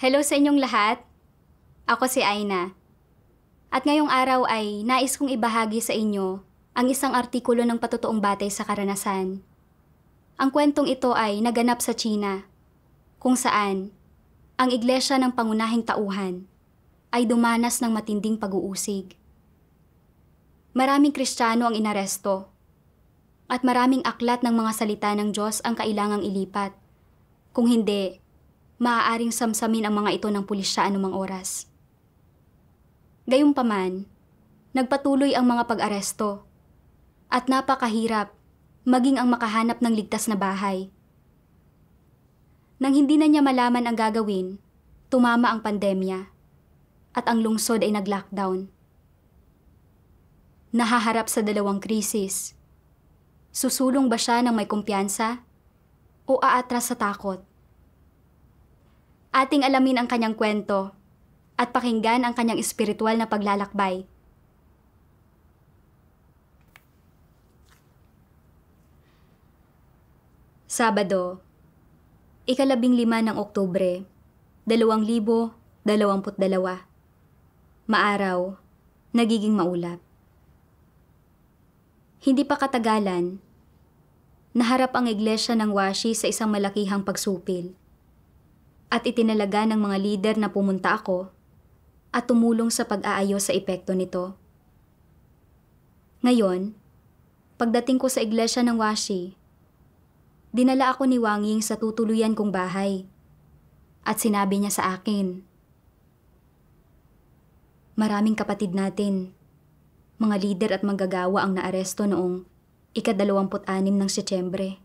Hello sa inyong lahat. Ako si Aina. At ngayong araw ay nais kong ibahagi sa inyo ang isang artikulo ng patotoong batay sa karanasan. Ang kwentong ito ay naganap sa China, kung saan ang iglesia ng pangunahing tauhan ay dumanas ng matinding pag-uusig. Maraming Kristiyano ang inaresto at maraming aklat ng mga salita ng Diyos ang kailangang ilipat. Kung hindi, maaaring samsamin ang mga ito ng pulisya anumang oras. Gayunpaman, nagpatuloy ang mga pag-aresto at napakahirap maging ang makahanap ng ligtas na bahay. Nang hindi na niya malaman ang gagawin, tumama ang pandemya at ang lungsod ay nag-lockdown. Nahaharap sa dalawang krisis. Susulong ba siya ng may kumpiyansa o aatras sa takot? Ating alamin ang kanyang kwento at pakinggan ang kanyang espiritual na paglalakbay. Sabado, 15 ng Oktubre, 2022. Maaraw, nagiging maulap. Hindi pa katagalan, naharap ang iglesia ng Washi sa isang malakihang pagsupil. At itinalaga ng mga lider na pumunta ako at tumulong sa pag-aayos sa epekto nito. Ngayon, pagdating ko sa iglesia ng Washi, dinala ako ni Wang Ying sa tutuluyan kong bahay at sinabi niya sa akin, maraming kapatid natin, mga lider at manggagawa ang naaresto noong 26 ng Setyembre.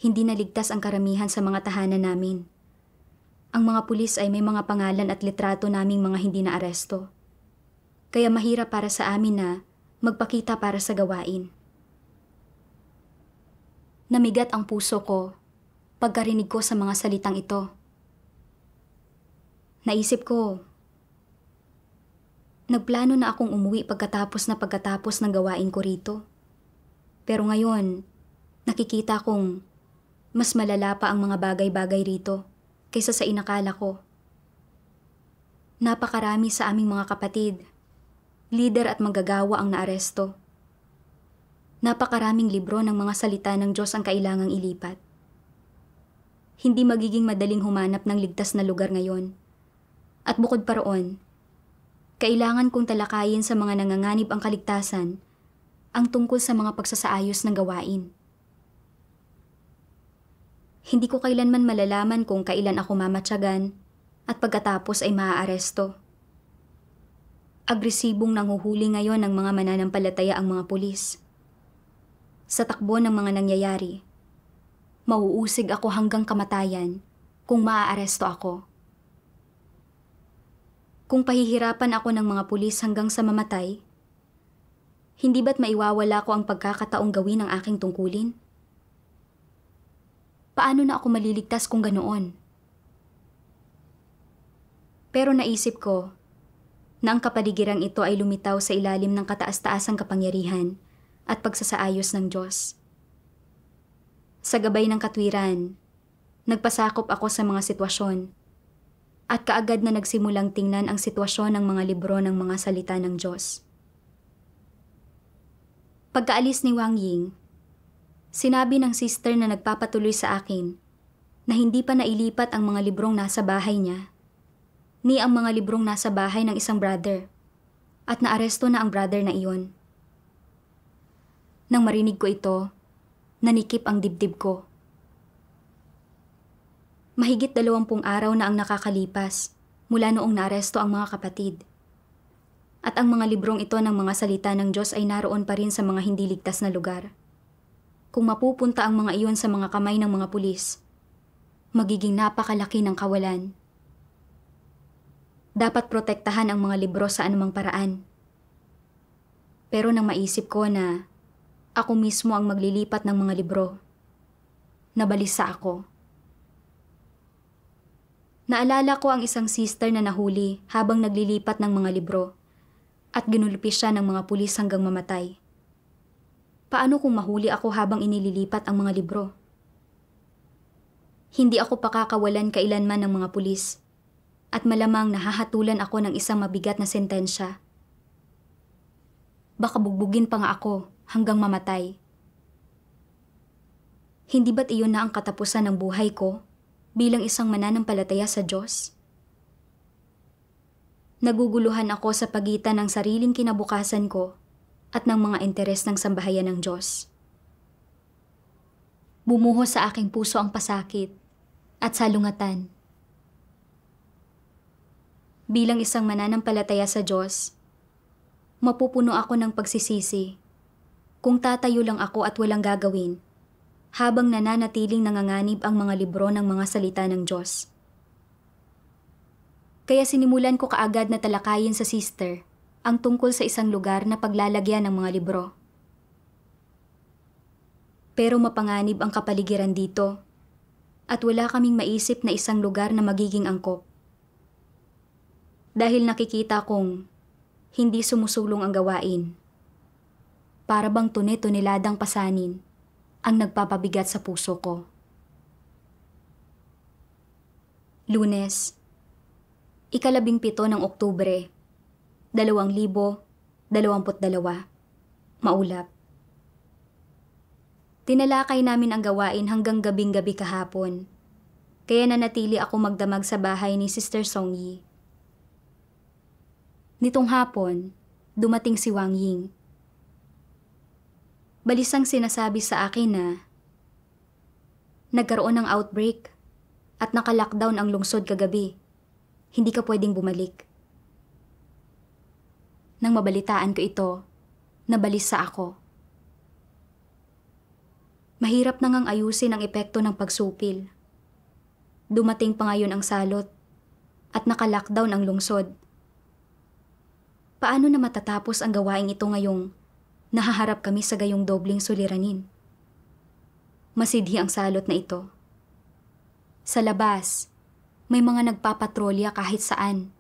Hindi naligtas ang karamihan sa mga tahanan namin. Ang mga pulis ay may mga pangalan at litrato naming mga hindi naaresto. Kaya mahirap para sa amin na magpakita para sa gawain. Namigat ang puso ko pagkarinig ko sa mga salitang ito. Naisip ko, nagplano na akong umuwi pagkatapos ng gawain ko rito. Pero ngayon, nakikita kong mas malala pa ang mga bagay-bagay rito kaysa sa inakala ko. Napakarami sa aming mga kapatid, lider at manggagawa ang naaresto. Napakaraming libro ng mga salita ng Diyos ang kailangang ilipat. Hindi magiging madaling humanap ng ligtas na lugar ngayon. At bukod pa roon, kailangan kong talakayin sa mga nanganganib ang kaligtasan ang tungkol sa mga pagsasaayos ng gawain. Hindi ko kailanman malalaman kung kailan ako mamatyagan at pagkatapos ay maaaresto. Agresibong nanghuhuli ngayon ng mga mananampalataya ang mga pulis. Sa takbo ng mga nangyayari, mauusig ako hanggang kamatayan kung maaaresto ako. Kung pahihirapan ako ng mga pulis hanggang sa mamatay, hindi ba't maiwawala ko ang pagkakataong gawin ang aking tungkulin? Paano na ako maliligtas kung ganoon? Pero naisip ko na ang kapaligirang ito ay lumitaw sa ilalim ng kataas-taasang kapangyarihan at pagsasaayos ng Diyos. Sa gabay ng katwiran, nagpasakop ako sa mga sitwasyon at kaagad na nagsimulang tingnan ang sitwasyon ng mga libro ng mga salita ng Diyos. Pagkaalis ni Wang Ying, sinabi ng sister na nagpapatuloy sa akin na hindi pa nailipat ang mga librong nasa bahay niya, ni ang mga librong nasa bahay ng isang brother, at naaresto na ang brother na iyon. Nang marinig ko ito, nanikip ang dibdib ko. Mahigit 20 araw na ang nakakalipas mula noong naaresto ang mga kapatid. At ang mga librong ito ng mga salita ng Diyos ay naroon pa rin sa mga hindi ligtas na lugar. Kung mapupunta ang mga iyon sa mga kamay ng mga pulis, magiging napakalaki ng kawalan. Dapat protektahan ang mga libro sa anumang paraan. Pero nang maisip ko na ako mismo ang maglilipat ng mga libro, nabalisa ako. Naalala ko ang isang sister na nahuli habang naglilipat ng mga libro at ginulpi siya ng mga pulis hanggang mamatay. Paano kung mahuli ako habang inililipat ang mga libro? Hindi ako pakakawalan kailanman ng mga pulis at malamang nahahatulan ako ng isang mabigat na sentensya. Baka bugbugin pa nga ako hanggang mamatay. Hindi ba't iyon na ang katapusan ng buhay ko bilang isang mananampalataya sa Diyos? Naguguluhan ako sa pagitan ng sariling kinabukasan ko at ng mga interes ng sambahayan ng Diyos. Bumuhos sa aking puso ang pasakit at salungatan. Bilang isang mananampalataya sa Diyos, mapupuno ako ng pagsisisi kung tatayo lang ako at walang gagawin habang nananatiling nanganganib ang mga libro ng mga salita ng Diyos. Kaya sinimulan ko kaagad na talakayin sa sister ang tungkol sa isang lugar na paglalagyan ng mga libro. Pero mapanganib ang kapaligiran dito at wala kaming maisip na isang lugar na magiging angkop. Dahil nakikita kong hindi sumusulong ang gawain. Para bang tune-tuneladang pasanin ang nagpapabigat sa puso ko. Lunes, 17 ng Oktubre, 2022. Maulap. Tinalakay namin ang gawain hanggang gabing-gabi kahapon, kaya nanatili ako magdamag sa bahay ni Sister Songyi. Nitong hapon, dumating si Wang Ying. Balisang sinasabi sa akin na nagkaroon ng outbreak at naka-lockdown ang lungsod kagabi. Hindi ka pwedeng bumalik. Nang mabalitaan ko ito, nabalisa ako. Mahirap na ngang ayusin ang epekto ng pagsupil. Dumating pa ngayon ang salot at naka-lockdown ang lungsod. Paano na matatapos ang gawaing ito ngayong nahaharap kami sa gayong dobling suliranin? Masidhi ang salot na ito. Sa labas, may mga nagpapatrolya kahit saan.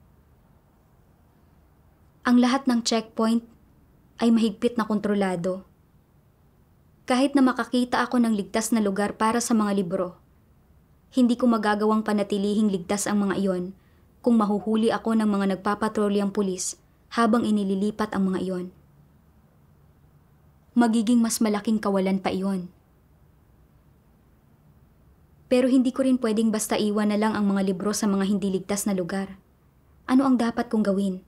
Ang lahat ng checkpoint ay mahigpit na kontrolado. Kahit na makakita ako ng ligtas na lugar para sa mga libro, hindi ko magagawang panatilihing ligtas ang mga iyon kung mahuhuli ako ng mga nagpapatrolyang pulis habang inililipat ang mga iyon. Magiging mas malaking kawalan pa iyon. Pero hindi ko rin pwedeng basta iwan na lang ang mga libro sa mga hindi ligtas na lugar. Ano ang dapat kong gawin?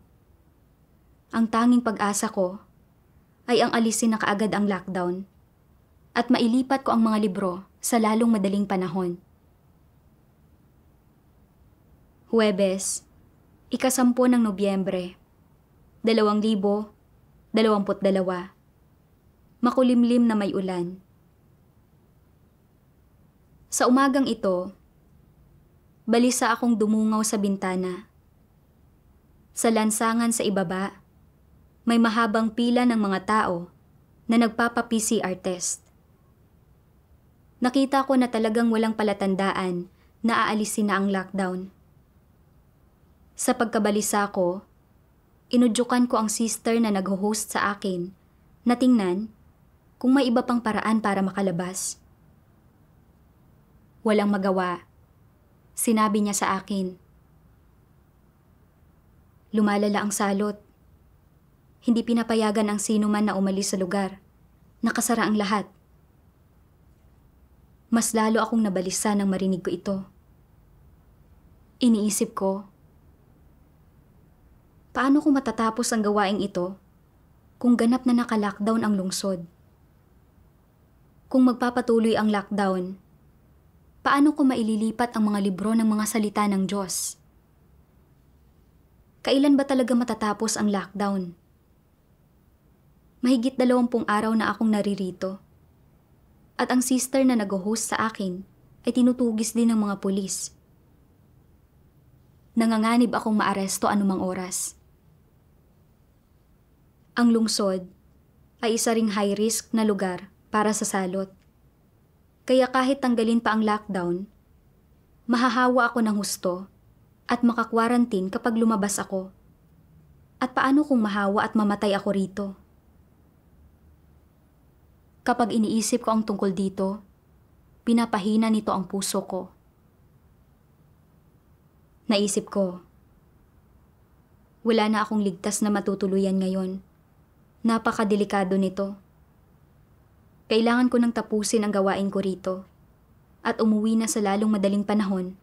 Ang tanging pag-asa ko ay ang alisin na kaagad ang lockdown at mailipat ko ang mga libro sa lalong madaling panahon. Huwebes, 10 ng Nobyembre, 2022. Makulimlim na may ulan. Sa umagang ito, balisa akong dumungaw sa bintana. Sa lansangan sa ibaba, may mahabang pila ng mga tao na nagpapa-PCR test. Nakita ko na talagang walang palatandaan na aalisin na ang lockdown. Sa pagkabalisa ko, inudyukan ko ang sister na nag-host sa akin na tingnan kung may iba pang paraan para makalabas. Walang magawa. Sinabi niya sa akin. Lumalala ang salot. Hindi pinapayagan ang sino man na umalis sa lugar. Nakasara ang lahat. Mas lalo akong nabalisa nang marinig ko ito. Iniisip ko, paano kung matatapos ang gawaing ito kung ganap na naka-lockdown ang lungsod? Kung magpapatuloy ang lockdown, paano ko maililipat ang mga libro ng mga salita ng Diyos? Kailan ba talaga matatapos ang lockdown? Mahigit 20 araw na akong naririto. At ang sister na nag-host sa akin ay tinutugis din ng mga pulis. Nanganganib akong maaresto anumang oras. Ang lungsod ay isa ring high-risk na lugar para sa salot. Kaya kahit tanggalin pa ang lockdown, mahahawa ako ng husto at makakwarantin kapag lumabas ako. At paano kung mahawa at mamatay ako rito? Kapag iniisip ko ang tungkol dito, pinapahina nito ang puso ko. Naisip ko, Wala na akong ligtas na matutuluyan ngayon. Napakadelikado nito. Kailangan ko nang tapusin ang gawain ko rito at umuwi na sa lalong madaling panahon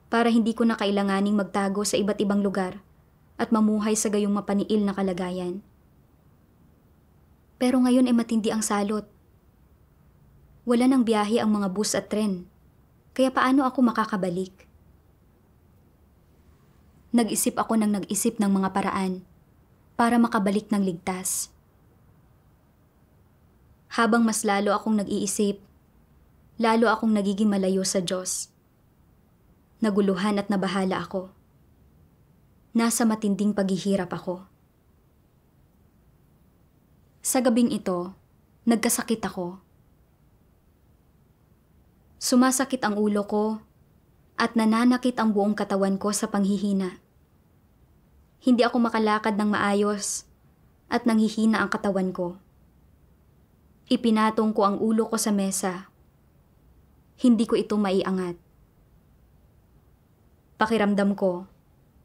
para hindi ko na kailanganing magtago sa iba't ibang lugar at mamuhay sa gayong mapaniil na kalagayan. Pero ngayon ay matindi ang salot. Wala nang biyahe ang mga bus at tren, kaya paano ako makakabalik? Nag-isip ako ng nag-isip ng mga paraan para makabalik ng ligtas. Habang mas lalo akong nag-iisip, lalo akong nagiging malayo sa Diyos. Naguluhan at nabahala ako. Nasa matinding paghihirap ako. Sa gabing ito, nagkasakit ako. Sumasakit ang ulo ko at nananakit ang buong katawan ko sa panghihina. Hindi ako makalakad ng maayos at nanghihina ang katawan ko. Ipinatong ko ang ulo ko sa mesa. Hindi ko ito maiangat. Pakiramdam ko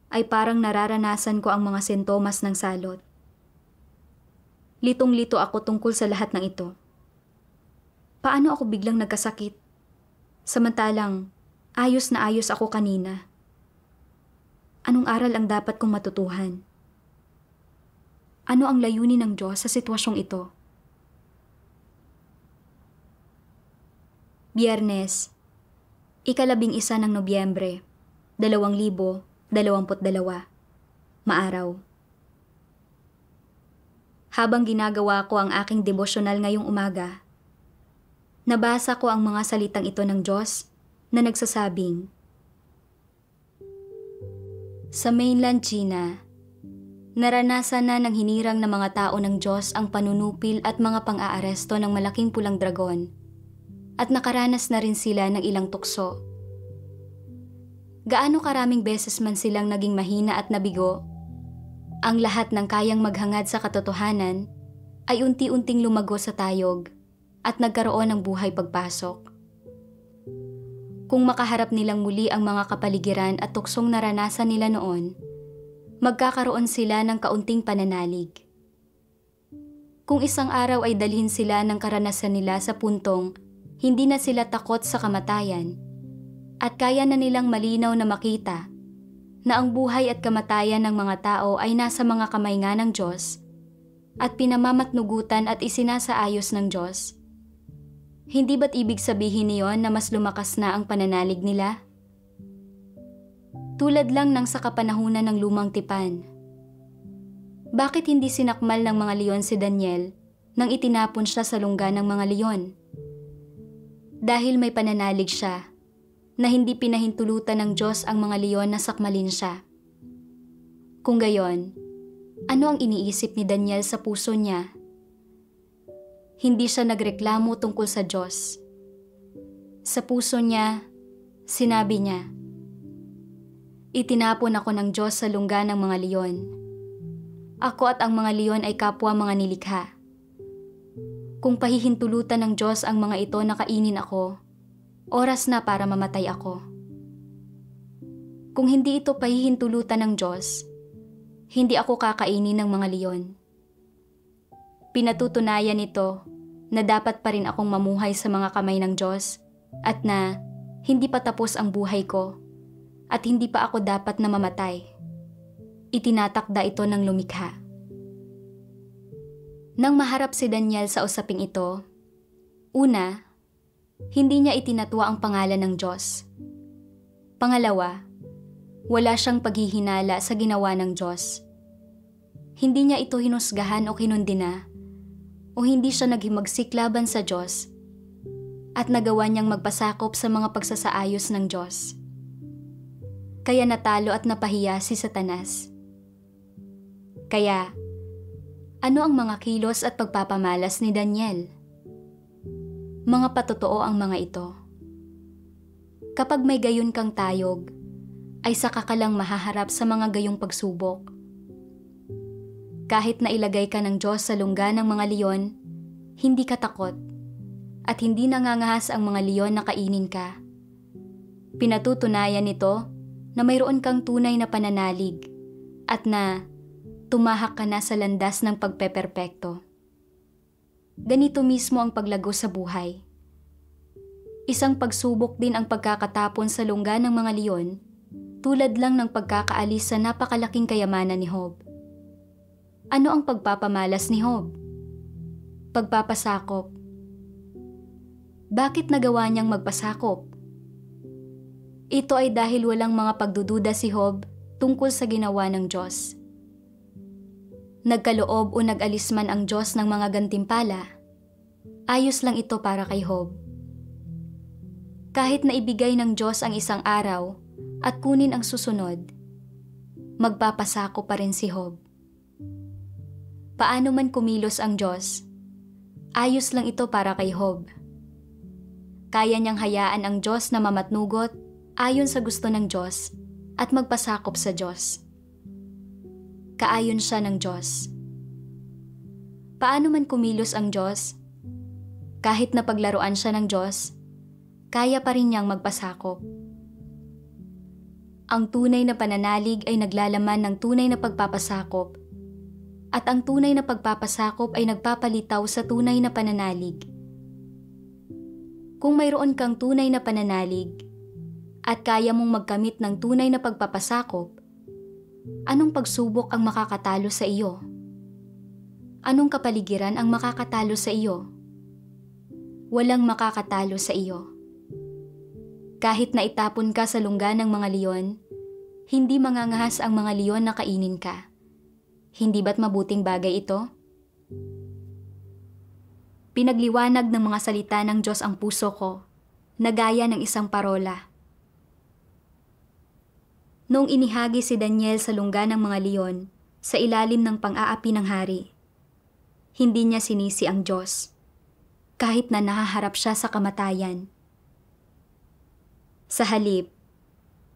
ay parang nararanasan ko ang mga sintomas ng salot. Litong-lito ako tungkol sa lahat ng ito. Paano ako biglang nagkasakit? Samantalang, ayos na ayos ako kanina. Anong aral ang dapat kong matutuhan? Ano ang layunin ng Diyos sa sitwasyong ito? Biyernes, 11 ng Nobyembre, 2022, Maaraw. Habang ginagawa ko ang aking devosyonal ngayong umaga, nabasa ko ang mga salitang ito ng Diyos na nagsasabing, sa mainland China, naranasan na ng hinirang na mga tao ng Diyos ang panunupil at mga pang-aaresto ng malaking pulang dragon at nakaranas na rin sila ng ilang tukso. Gaano karaming beses man silang naging mahina at nabigo, ang lahat ng kayang maghangad sa katotohanan ay unti-unting lumago sa tayog at nagkaroon ng buhay pagpasok. Kung makaharap nilang muli ang mga kapaligiran at tuksong naranasan nila noon, magkakaroon sila ng kaunting pananalig. Kung isang araw ay dalhin sila ng karanasan nila sa puntong hindi na sila takot sa kamatayan at kaya na nilang malinaw na makita na ang buhay at kamatayan ng mga tao ay nasa mga kamay nga ng Diyos at pinamamatnugutan at isinasaayos ng Diyos, hindi ba't ibig sabihin niyon na mas lumakas na ang pananalig nila? Tulad lang ng sa kapanahunan ng lumang tipan. Bakit hindi sinakmal ng mga leon si Daniel nang itinapon siya sa lungga ng mga leon? Dahil may pananalig siya na hindi pinahintulutan ng Diyos ang mga leon na sakmalin siya. Kung gayon, ano ang iniisip ni Daniel sa puso niya? Hindi siya nagreklamo tungkol sa Diyos. Sa puso niya, sinabi niya, itinapon ako ng Diyos sa lungga ng mga leon. Ako at ang mga leon ay kapwa mga nilikha. Kung pahihintulutan ng Diyos ang mga ito na kainin ako, oras na para mamatay ako. Kung hindi ito pahihintulutan ng Diyos, hindi ako kakainin ng mga leon. Pinatutunayan ito na dapat pa rin akong mamuhay sa mga kamay ng Diyos at na hindi pa tapos ang buhay ko at hindi pa ako dapat na mamatay. Itinatakda ito ng lumikha. Nang maharap si Daniel sa usaping ito, una, hindi niya itinatwa ang pangalan ng Diyos. Pangalawa, wala siyang paghihinala sa ginawa ng Diyos. Hindi niya ito hinusgahan o kinundina, o hindi siya naghimagsik laban sa Diyos at nagawa niyang magpasakop sa mga pagsasaayos ng Diyos. Kaya natalo at napahiya si Satanas. Kaya, ano ang mga kilos at pagpapamalas ni Daniel? Mga patotoo ang mga ito. Kapag may gayon kang tayog, ay saka ka lang mahaharap sa mga gayong pagsubok. Kahit na ilagay ka ng Diyos sa lungga ng mga leon, hindi ka takot at hindi nangangahas ang mga leon na kainin ka. Pinatutunayan nito na mayroon kang tunay na pananalig at na tumahak ka na sa landas ng pagpeperpekto. Ganito mismo ang paglago sa buhay. Isang pagsubok din ang pagkakatapon sa lungga ng mga leon, tulad lang ng pagkakaalis sa napakalaking kayamanan ni Job. Ano ang pagpapamalas ni Job? Pagpapasakop. Bakit nagawa niyang magpasakop? Ito ay dahil walang mga pagdududa si Job tungkol sa ginawa ng Diyos. Nagkaloob o nag-alis man ang Diyos ng mga gantimpala, ayos lang ito para kay Job. Kahit na ibigay ng Diyos ang isang araw at kunin ang susunod, magpapasakop pa rin si Job. Paano man kumilos ang Diyos, ayos lang ito para kay Job. Kaya niyang hayaan ang Diyos na mamatnugot ayon sa gusto ng Diyos at magpasakop sa Diyos. Kaayon siya ng Diyos. Paano man kumilos ang Diyos, kahit na paglaruan siya ng Diyos, kaya pa rin niyang magpasakop. Ang tunay na pananalig ay naglalaman ng tunay na pagpapasakop, at ang tunay na pagpapasakop ay nagpapalitaw sa tunay na pananalig. Kung mayroon kang tunay na pananalig at kaya mong magkamit ng tunay na pagpapasakop, anong pagsubok ang makakatalo sa iyo? Anong kapaligiran ang makakatalo sa iyo? Walang makakatalo sa iyo. Kahit na itapon ka sa lungga ng mga leon, hindi mangangahas ang mga leon na kainin ka. Hindi ba't mabuting bagay ito? Pinagliwanag ng mga salita ng Diyos ang puso ko, na gaya ng isang parola. Noong inihagi si Daniel sa lungga ng mga leon, sa ilalim ng pang-aapi ng hari, hindi niya sinisi ang Diyos, kahit na nahaharap siya sa kamatayan. Sa halip,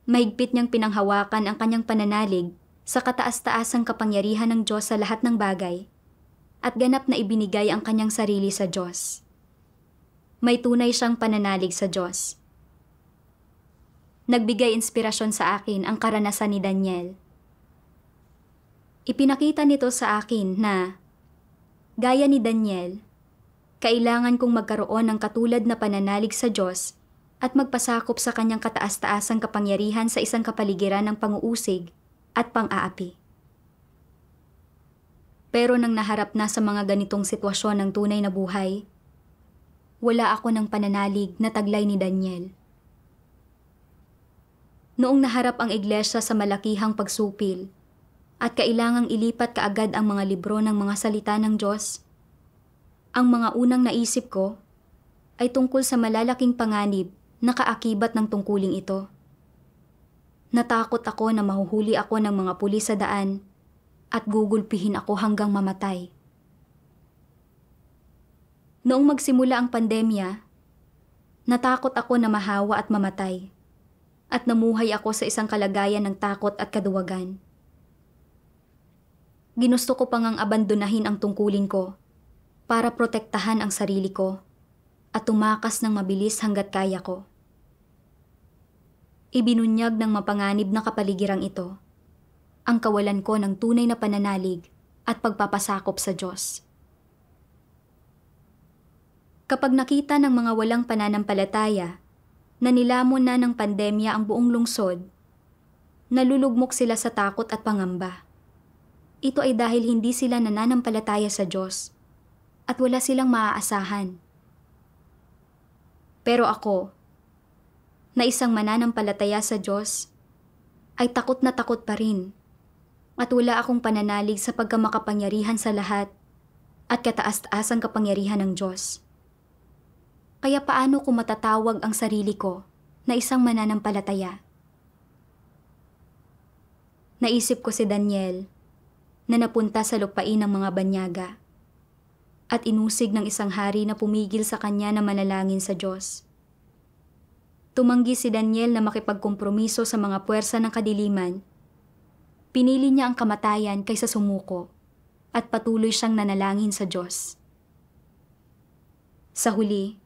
mahigpit niyang pinanghawakan ang kanyang pananalig sa kataas-taasang kapangyarihan ng Diyos sa lahat ng bagay, at ganap na ibinigay ang kanyang sarili sa Diyos. May tunay siyang pananalig sa Diyos. Nagbigay inspirasyon sa akin ang karanasan ni Daniel. Ipinakita nito sa akin na, gaya ni Daniel, kailangan kong magkaroon ng katulad na pananalig sa Diyos at magpasakop sa kanyang kataas-taasang kapangyarihan sa isang kapaligiran ng pang-uusig at pang-aapi. Pero nang naharap na sa mga ganitong sitwasyon ng tunay na buhay, wala ako ng pananalig na taglay ni Daniel. Noong naharap ang iglesia sa malakihang pagsupil at kailangang ilipat kaagad ang mga libro ng mga salita ng Diyos, ang mga unang naisip ko ay tungkol sa malalaking panganib na kaakibat ng tungkuling ito. Natakot ako na mahuhuli ako ng mga pulis sa daan at gugulpihin ako hanggang mamatay. Noong magsimula ang pandemya, natakot ako na mahawa at mamatay, at namuhay ako sa isang kalagayan ng takot at kaduwagan. Ginusto ko pang ang abandonahin ang tungkulin ko para protektahan ang sarili ko at tumakas ng mabilis hanggat kaya ko. Ibinunyag ng mapanganib na kapaligirang ito ang kawalan ko ng tunay na pananalig at pagpapasakop sa Diyos. Kapag nakita ng mga walang pananampalataya na nilamon na ng pandemya ang buong lungsod, nalulugmok sila sa takot at pangamba. Ito ay dahil hindi sila nananampalataya sa Diyos at wala silang maaasahan. Pero ako, na isang mananampalataya sa Diyos, ay takot na takot pa rin. At wala akong pananalig sa pagkamakapangyarihan sa lahat at kataas-taasang kapangyarihan ng Diyos. Kaya paano ko matatawag ang sarili ko na isang mananampalataya? Naisip ko si Daniel na napunta sa lupain ng mga banyaga at inusig ng isang hari na pumigil sa kanya na manalangin sa Diyos. Tumanggi si Daniel na makipagkompromiso sa mga puwersa ng kadiliman. Pinili niya ang kamatayan kaysa sumuko at patuloy siyang nanalangin sa Diyos. Sa huli,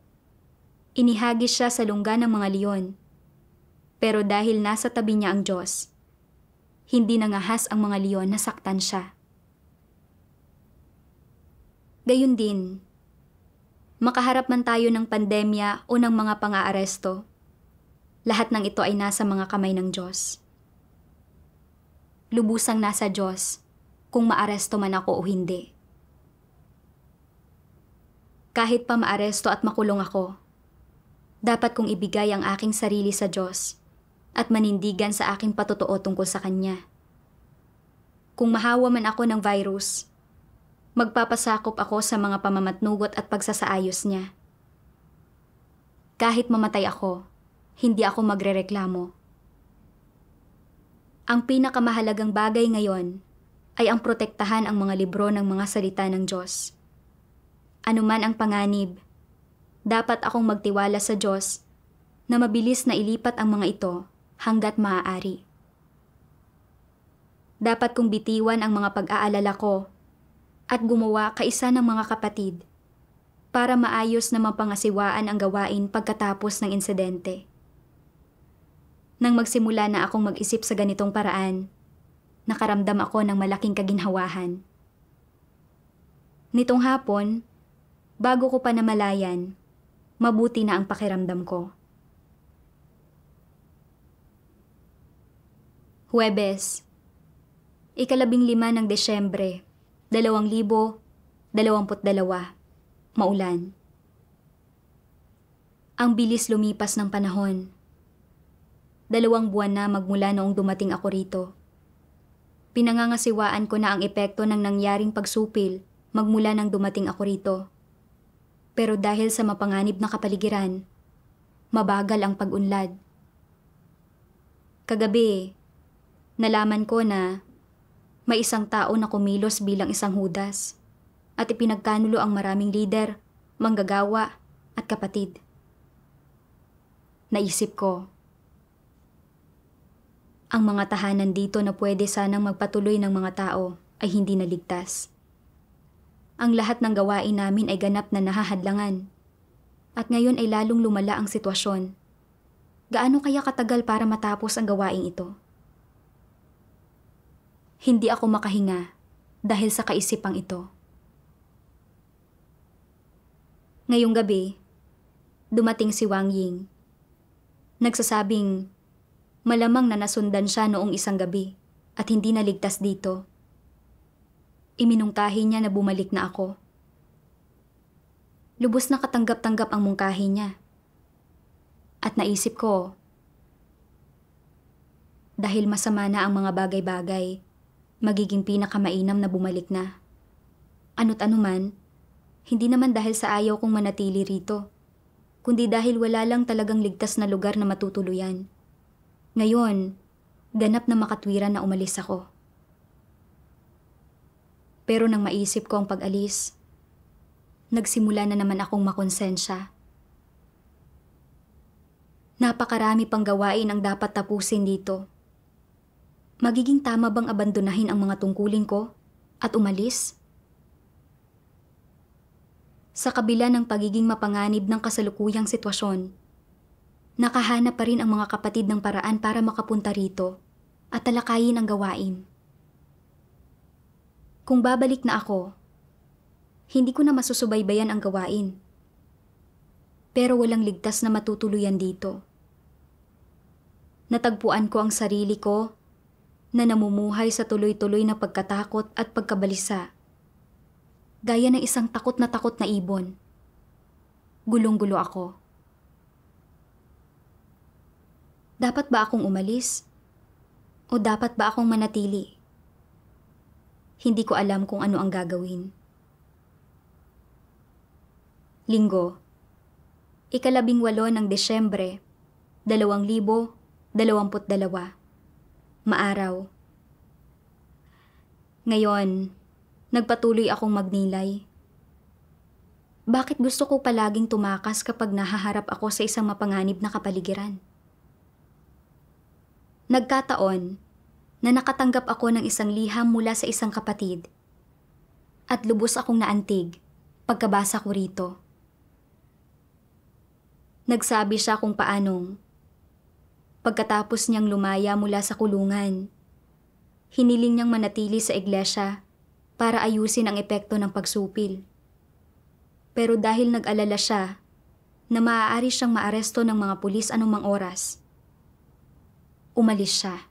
inihagis siya sa lungga ng mga leon. Pero dahil nasa tabi niya ang Diyos, hindi nangahas ang mga leon na saktan siya. Gayun din, makaharap man tayo ng pandemya o ng mga pang-aaresto, lahat ng ito ay nasa mga kamay ng Diyos. Lubusang nasa Diyos kung maaresto man ako o hindi. Kahit pa maaresto at makulong ako, dapat kong ibigay ang aking sarili sa Diyos at manindigan sa aking patotoo tungkol sa Kanya. Kung mahawa man ako ng virus, magpapasakop ako sa mga pamamatnugot at pagsasaayos niya. Kahit mamatay ako, hindi ako magrereklamo. Ang pinakamahalagang bagay ngayon ay ang protektahan ang mga libro ng mga salita ng Diyos. Ano man ang panganib, dapat akong magtiwala sa Diyos na mabilis na ilipat ang mga ito hanggat maaari. Dapat kong bitiwan ang mga pag-aalala ko at gumawa kaisa ng mga kapatid para maayos na mapangasiwaan ang gawain pagkatapos ng insidente. Nang magsimula na akong mag-isip sa ganitong paraan, nakaramdam ako ng malaking kaginhawahan. Nitong hapon, bago ko pa namalayan, mabuti na ang pakiramdam ko. Huwebes, 15 ng Desyembre, 2022, maulan. Ang bilis lumipas ng panahon. 2 buwan na magmula noong dumating ako rito. Pinangangasiwaan ko na ang epekto ng nangyaring pagsupil magmula nang dumating ako rito. Pero dahil sa mapanganib na kapaligiran, mabagal ang pag-unlad. Kagabi, nalaman ko na may isang tao na kumilos bilang isang Judas at ipinagkanulo ang maraming lider, manggagawa at kapatid. Naisip ko, ang mga tahanan dito na pwede sanang magpatuloy ng mga tao ay hindi naligtas. Ang lahat ng gawain namin ay ganap na nahahadlangan. At ngayon ay lalong lumala ang sitwasyon. Gaano kaya katagal para matapos ang gawain ito? Hindi ako makahinga dahil sa kaisipang ito. Ngayong gabi, dumating si Wang Ying. Nagsasabing malamang na nasundan siya noong isang gabi at hindi naligtas dito. Iminungkahi niya na bumalik na ako. Lubos na katanggap-tanggap ang mungkahi niya. At naisip ko, dahil masama na ang mga bagay-bagay, magiging pinakamainam na bumalik na. Ano't ano man, hindi naman dahil sa ayaw kong manatili rito, kundi dahil wala lang talagang ligtas na lugar na matutuluyan. Ngayon, ganap na makatwiran na umalis ako. Pero nang maisip ko ang pag-alis, nagsimula na naman akong makonsensya. Napakarami pang gawain ang dapat tapusin dito. Magiging tama bang abandonahin ang mga tungkulin ko at umalis? Sa kabila ng pagiging mapanganib ng kasalukuyang sitwasyon, nakahanap pa rin ang mga kapatid ng paraan para makapunta rito at talakayin ang gawain. Kung babalik na ako, hindi ko na masusubaybayan ang gawain. Pero walang ligtas na matutuluyan dito. Natagpuan ko ang sarili ko na namumuhay sa tuloy-tuloy na pagkatakot at pagkabalisa. Gaya ng isang takot na ibon. Gulong-gulo ako. Dapat ba akong umalis? O dapat ba akong manatili? Hindi ko alam kung ano ang gagawin. Linggo, 18 ng Desyembre, 2022. Maaraw. Ngayon, nagpatuloy akong magnilay. Bakit gusto ko palaging tumakas kapag nahaharap ako sa isang mapanganib na kapaligiran? Nagkataon na nakatanggap ako ng isang liham mula sa isang kapatid at lubos akong naantig pagkabasa ko rito. Nagsabi siya kung paanong pagkatapos niyang lumaya mula sa kulungan, hiniling niyang manatili sa iglesia para ayusin ang epekto ng pagsupil. Pero dahil nag-alala siya na maaari siyang maaresto ng mga pulis anumang oras, umalis siya.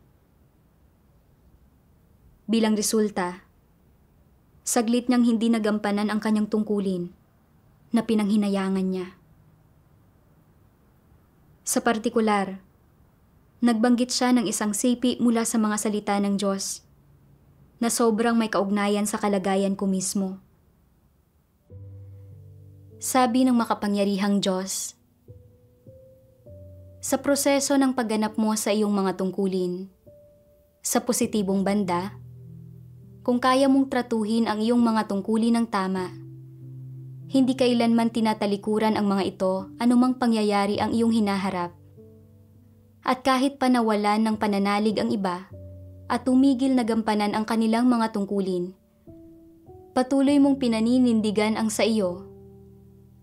Bilang resulta, saglit niyang hindi nagampanan ang kanyang tungkulin na pinanghinayangan niya. Sa partikular, nagbanggit siya ng isang sipi mula sa mga salita ng Diyos na sobrang may kaugnayan sa kalagayan ko mismo. Sabi ng makapangyarihang Diyos, sa proseso ng pagganap mo sa iyong mga tungkulin, sa positibong banda, kung kaya mong tratuhin ang iyong mga tungkulin ng tama, hindi kailanman tinatalikuran ang mga ito anumang pangyayari ang iyong hinaharap. At kahit pa nawalan ng pananalig ang iba at tumigil na gampanan ang kanilang mga tungkulin, patuloy mong pinaninindigan ang sa iyo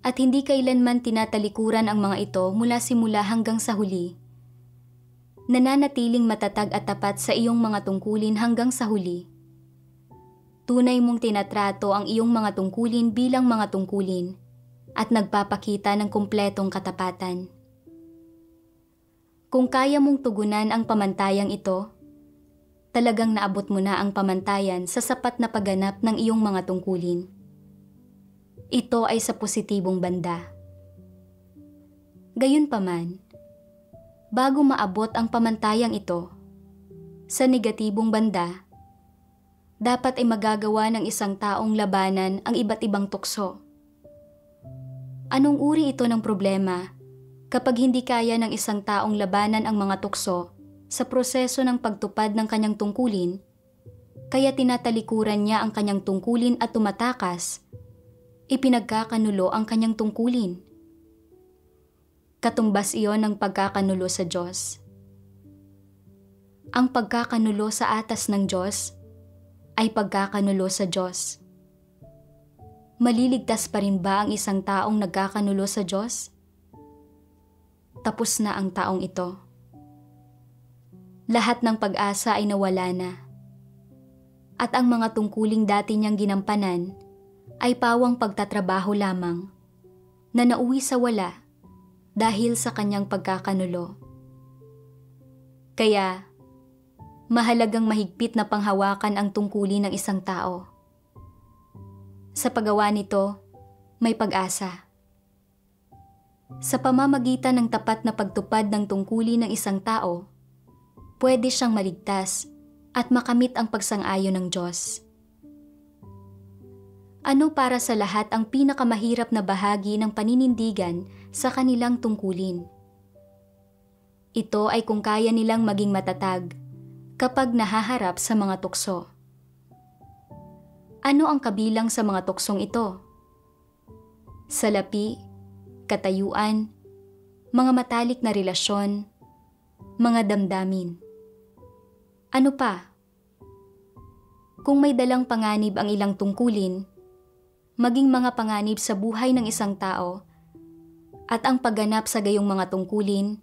at hindi kailanman tinatalikuran ang mga ito mula simula hanggang sa huli. Nananatiling matatag at tapat sa iyong mga tungkulin hanggang sa huli. Tunay mong tinatrato ang iyong mga tungkulin bilang mga tungkulin at nagpapakita ng kumpletong katapatan. Kung kaya mong tugunan ang pamantayang ito, talagang naabot mo na ang pamantayan sa sapat na pagganap ng iyong mga tungkulin. Ito ay sa positibong banda. Gayunpaman, bago maabot ang pamantayang ito, sa negatibong banda, dapat ay magagawa ng isang taong labanan ang iba't ibang tukso. Anong uri ito ng problema kapag hindi kaya ng isang taong labanan ang mga tukso sa proseso ng pagtupad ng kanyang tungkulin, kaya tinatalikuran niya ang kanyang tungkulin at tumatakas, ipinagkakanulo ang kanyang tungkulin. Katumbas iyon ng pagkakanulo sa Diyos. Ang pagkakanulo sa atas ng Diyos ay pagkakanulo sa Diyos. Maliligtas pa rin ba ang isang taong nagkakanulo sa Diyos? Tapos na ang taong ito. Lahat ng pag-asa ay nawala na. At ang mga tungkuling dati niyang ginampanan ay pawang pagtatrabaho lamang na nauwi sa wala dahil sa kanyang pagkakanulo. Kaya, mahalagang mahigpit na panghawakan ang tungkulin ng isang tao. Sa paggawa nito, may pag-asa. Sa pamamagitan ng tapat na pagtupad ng tungkulin ng isang tao, pwede siyang maligtas at makamit ang pagsang-ayon ng Diyos. Ano para sa lahat ang pinakamahirap na bahagi ng paninindigan sa kanilang tungkulin? Ito ay kung kaya nilang maging matatag kapag nahaharap sa mga tukso. Ano ang kabilang sa mga tuksong ito? Salapi, katayuan, mga matalik na relasyon, mga damdamin. Ano pa? Kung may dalang panganib ang ilang tungkulin, maging mga panganib sa buhay ng isang tao, at ang pagganap sa gayong mga tungkulin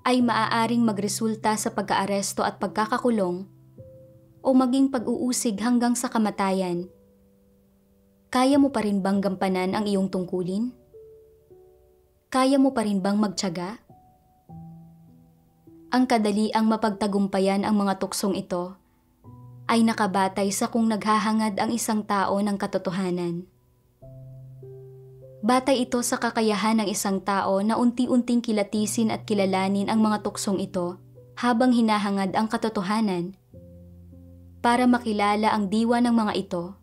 ay maaaring magresulta sa pagkaaresto at pagkakakulong o maging pag-uusig hanggang sa kamatayan. Kaya mo pa rin bang gampanan ang iyong tungkulin? Kaya mo pa rin bang magtiyaga? Ang kadaliang mapagtagumpayan ang mga tuksong ito ay nakabatay sa kung naghahangad ang isang tao ng katotohanan. Batay ito sa kakayahan ng isang tao na unti-unting kilatisin at kilalanin ang mga tuksong ito habang hinahangad ang katotohanan para makilala ang diwa ng mga ito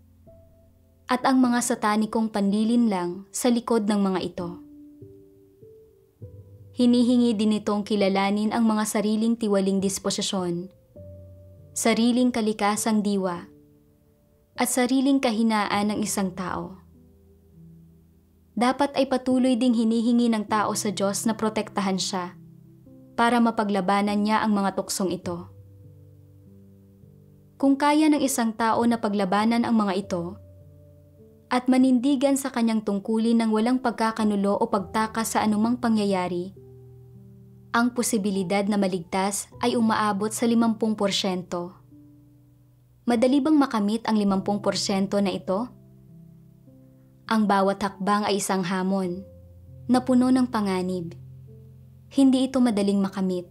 at ang mga satanikong panlilinlang sa likod ng mga ito. Hinihingi din itong kilalanin ang mga sariling tiwaling disposisyon, sariling kalikasang diwa, at sariling kahinaan ng isang tao. Dapat ay patuloy ding hinihingi ng tao sa Diyos na protektahan siya para mapaglabanan niya ang mga tuksong ito. Kung kaya ng isang tao na paglabanan ang mga ito at manindigan sa kanyang tungkulin ng walang pagkakanulo o pagtakas sa anumang pangyayari, ang posibilidad na maligtas ay umaabot sa 50%. Madali bang makamit ang 50% na ito? Ang bawat hakbang ay isang hamon na puno ng panganib. Hindi ito madaling makamit.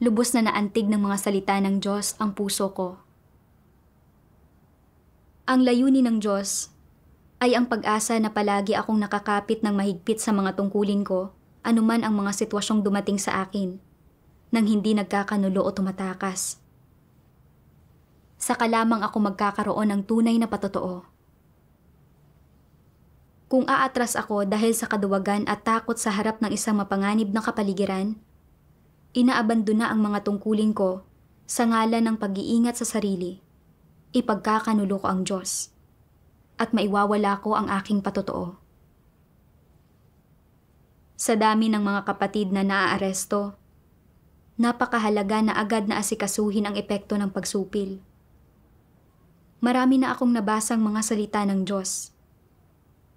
Lubos na naantig ng mga salita ng Diyos ang puso ko. Ang layunin ng Diyos ay ang pag-asa na palagi akong nakakapit ng mahigpit sa mga tungkulin ko, anuman ang mga sitwasyong dumating sa akin, nang hindi nagkakanulo o tumatakas. Saka lamang ako magkakaroon ng tunay na patotoo. Kung aatras ako dahil sa kaduwagan at takot sa harap ng isang mapanganib na kapaligiran, inaabandona ang mga tungkulin ko sa ngalan ng pag-iingat sa sarili. Ipagkakanulo ko ang Diyos at maiwawala ko ang aking patotoo. Sa dami ng mga kapatid na naaaresto, napakahalaga na agad na asikasuhin ang epekto ng pagsupil. Marami na akong nabasang mga salita ng Diyos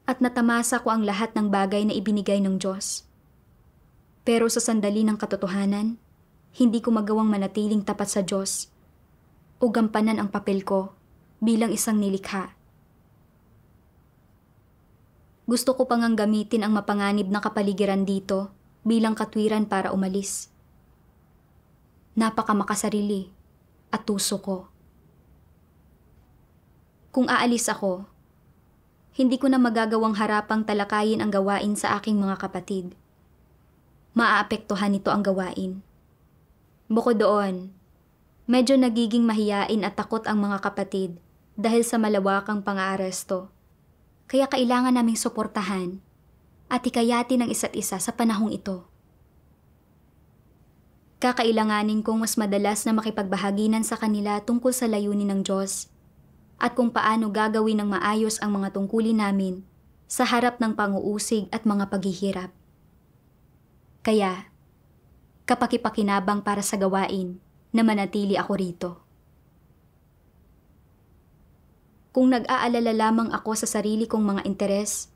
at natamasa ko ang lahat ng bagay na ibinigay ng Diyos. Pero sa sandali ng katotohanan, hindi ko magawang manatiling tapat sa Diyos o gampanan ang papel ko bilang isang nilikha. Gusto ko pang gamitin ang mapanganib na kapaligiran dito bilang katwiran para umalis. Napakamakasarili at tuso ko. Kung aalis ako, hindi ko na magagawang harapang talakayin ang gawain sa aking mga kapatid. Maaapektuhan nito ang gawain. Bukod doon, medyo nagiging mahiyain at takot ang mga kapatid dahil sa malawakang pang-aaresto. Kaya kailangan naming suportahan at hikayatin ang isa't isa sa panahong ito. Kakailanganin kong mas madalas na makipagbahaginan sa kanila tungkol sa layunin ng Diyos at kung paano gagawin ng maayos ang mga tungkulin namin sa harap ng pang-uusig at mga paghihirap. Kaya, kapakipakinabang para sa gawain na manatili ako rito. Kung nag-aalala lamang ako sa sarili kong mga interes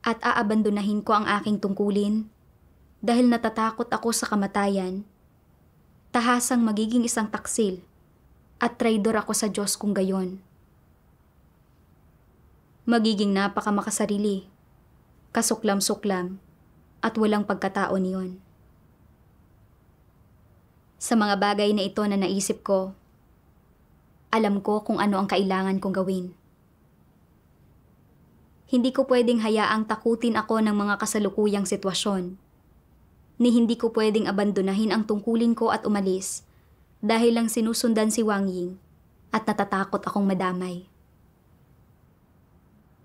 at aabandonahin ko ang aking tungkulin dahil natatakot ako sa kamatayan, tahasang magiging isang taksil at traidor ako sa Diyos kung gayon. Magiging napakamakasarili, kasuklam-suklam, at walang pagkataon yon. Sa mga bagay na ito na naisip ko, alam ko kung ano ang kailangan kong gawin. Hindi ko pwedeng hayaang takutin ako ng mga kasalukuyang sitwasyon, ni hindi ko pwedeng abandonahin ang tungkulin ko at umalis dahil lang sinusundan si Wang Ying at natatakot akong madamay.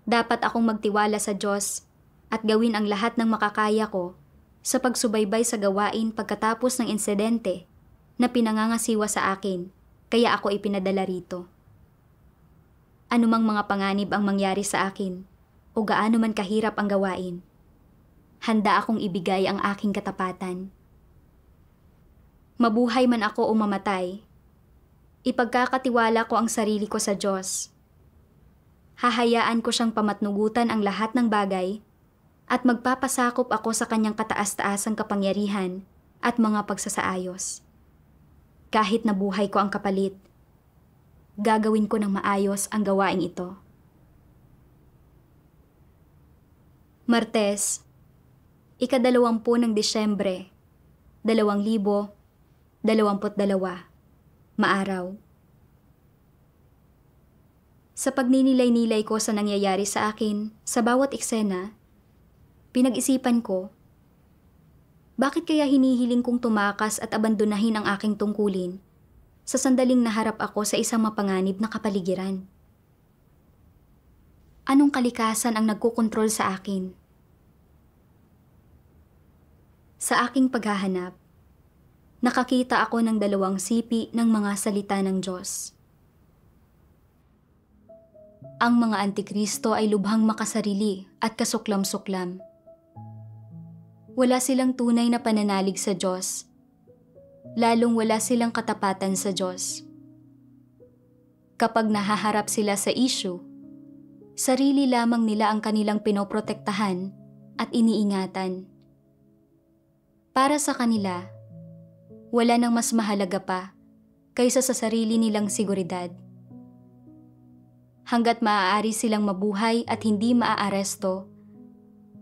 Dapat akong magtiwala sa Diyos at gawin ang lahat ng makakaya ko sa pagsubaybay sa gawain pagkatapos ng insidente na pinangangasiwa sa akin, kaya ako ipinadala rito. Anumang mga panganib ang mangyari sa akin o gaano man kahirap ang gawain, handa akong ibigay ang aking katapatan. Mabuhay man ako o mamatay, ipagkakatiwala ko ang sarili ko sa Diyos. Hahayaan ko siyang pamatnugutan ang lahat ng bagay at magpapasakop ako sa kanyang kataas-taasang kapangyarihan at mga pagsasaayos. Kahit nabuhay ko ang kapalit, gagawin ko ng maayos ang gawaing ito. Martes, 20 ng Disyembre, 2022, Maaraw. Sa pagninilay-nilay ko sa nangyayari sa akin sa bawat eksena, pinag-isipan ko, bakit kaya hinihiling kong tumakas at abandonahin ang aking tungkulin sa sandaling naharap ako sa isang mapanganib na kapaligiran? Anong kalikasan ang nagkukontrol sa akin? Sa aking paghahanap, nakakita ako ng 2 sipi ng mga salita ng Diyos. Ang mga antikristo ay lubhang makasarili at kasuklam-suklam. Wala silang tunay na pananalig sa Diyos, lalong wala silang katapatan sa Diyos. Kapag nahaharap sila sa issue, sarili lamang nila ang kanilang pinoprotektahan at iniingatan. Para sa kanila, wala nang mas mahalaga pa kaysa sa sarili nilang seguridad. Hanggat maaari silang mabuhay at hindi maaaresto,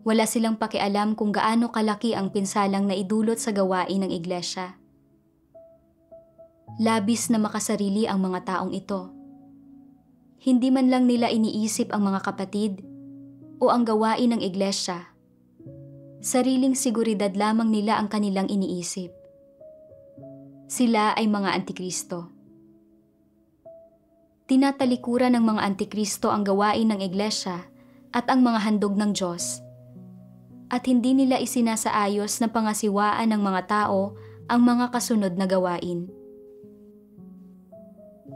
wala silang pakialam kung gaano kalaki ang pinsalang na idulot sa gawain ng iglesia. Labis na makasarili ang mga taong ito. Hindi man lang nila iniisip ang mga kapatid o ang gawain ng iglesia. Sariling seguridad lamang nila ang kanilang iniisip. Sila ay mga antikristo. Tinatalikuran ng mga antikristo ang gawain ng iglesia at ang mga handog ng Diyos, at hindi nila isinasaayos na pangasiwaan ng mga tao ang mga kasunod na gawain.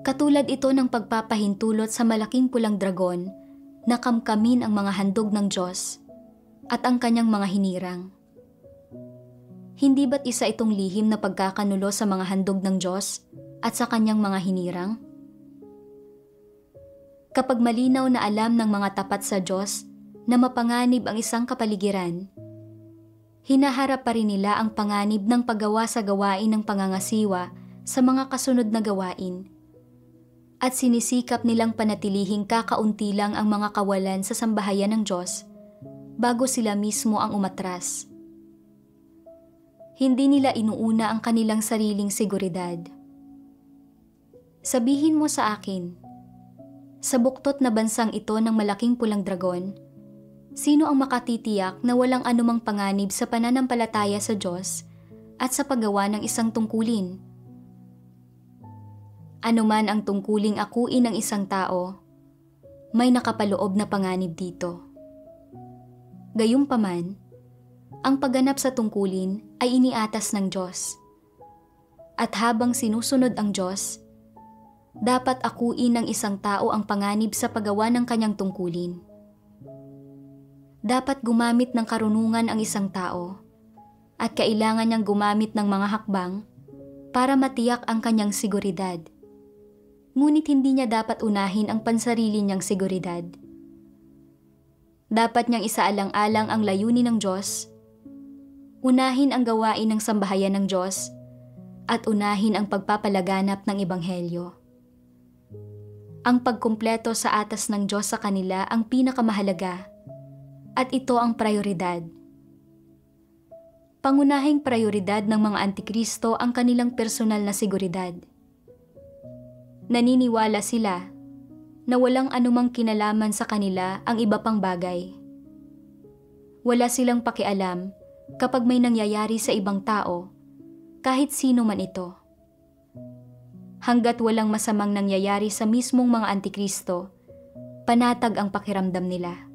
Katulad ito ng pagpapahintulot sa malaking pulang dragon na kamkamin ang mga handog ng Diyos at ang kanyang mga hinirang. Hindi ba't isa itong lihim na pagkakanulo sa mga handog ng Diyos at sa kanyang mga hinirang? Kapag malinaw na alam ng mga tapat sa Diyos na mapanganib ang isang kapaligiran, hinaharap pa rin nila ang panganib ng paggawa sa gawain ng pangangasiwa sa mga kasunod na gawain, at sinisikap nilang panatilihing kakaunti lang ang mga kawalan sa sambahayan ng Diyos bago sila mismo ang umatras. Hindi nila inuuna ang kanilang sariling seguridad. Sabihin mo sa akin, sa buktot na bansang ito ng malaking pulang dragon, sino ang makatitiyak na walang anumang panganib sa pananampalataya sa Diyos at sa paggawa ng isang tungkulin? Anuman ang tungkuling akuin ng isang tao, may nakapaloob na panganib dito. Gayunpaman, ang pagganap sa tungkulin ay iniatas ng Diyos. At habang sinusunod ang Diyos, dapat akuin ng isang tao ang panganib sa paggawa ng kanyang tungkulin. Dapat gumamit ng karunungan ang isang tao, at kailangan niyang gumamit ng mga hakbang para matiyak ang kanyang seguridad. Ngunit hindi niya dapat unahin ang pansarili niyang seguridad. Dapat niyang isaalang-alang ang layunin ng Diyos, unahin ang gawain ng sambahayan ng Diyos, at unahin ang pagpapalaganap ng Ebanghelyo. Ang pagkumpleto sa atas ng Diyos sa kanila ang pinakamahalaga, at ito ang prioridad. Pangunahing prioridad ng mga antikristo ang kanilang personal na seguridad. Naniniwala sila na walang anumang kinalaman sa kanila ang iba pang bagay. Wala silang pakialam kapag may nangyayari sa ibang tao, kahit sino man ito. Hanggat walang masamang nangyayari sa mismong mga antikristo, panatag ang pakiramdam nila.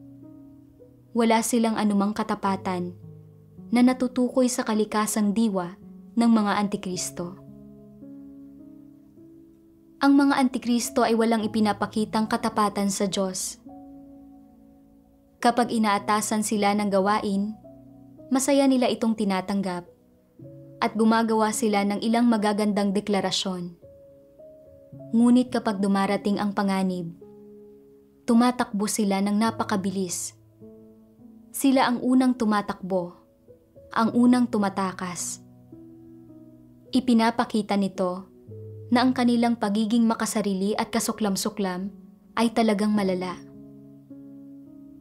Wala silang anumang katapatan na natutukoy sa kalikasang diwa ng mga antikristo. Ang mga antikristo ay walang ipinapakitang katapatan sa Diyos. Kapag inaatasan sila ng gawain, masaya nila itong tinatanggap at gumagawa sila ng ilang magagandang deklarasyon. Ngunit kapag dumarating ang panganib, tumatakbo sila ng napakabilis. Sila ang unang tumatakbo, ang unang tumatakas. Ipinapakita nito na ang kanilang pagiging makasarili at kasuklam-suklam ay talagang malala.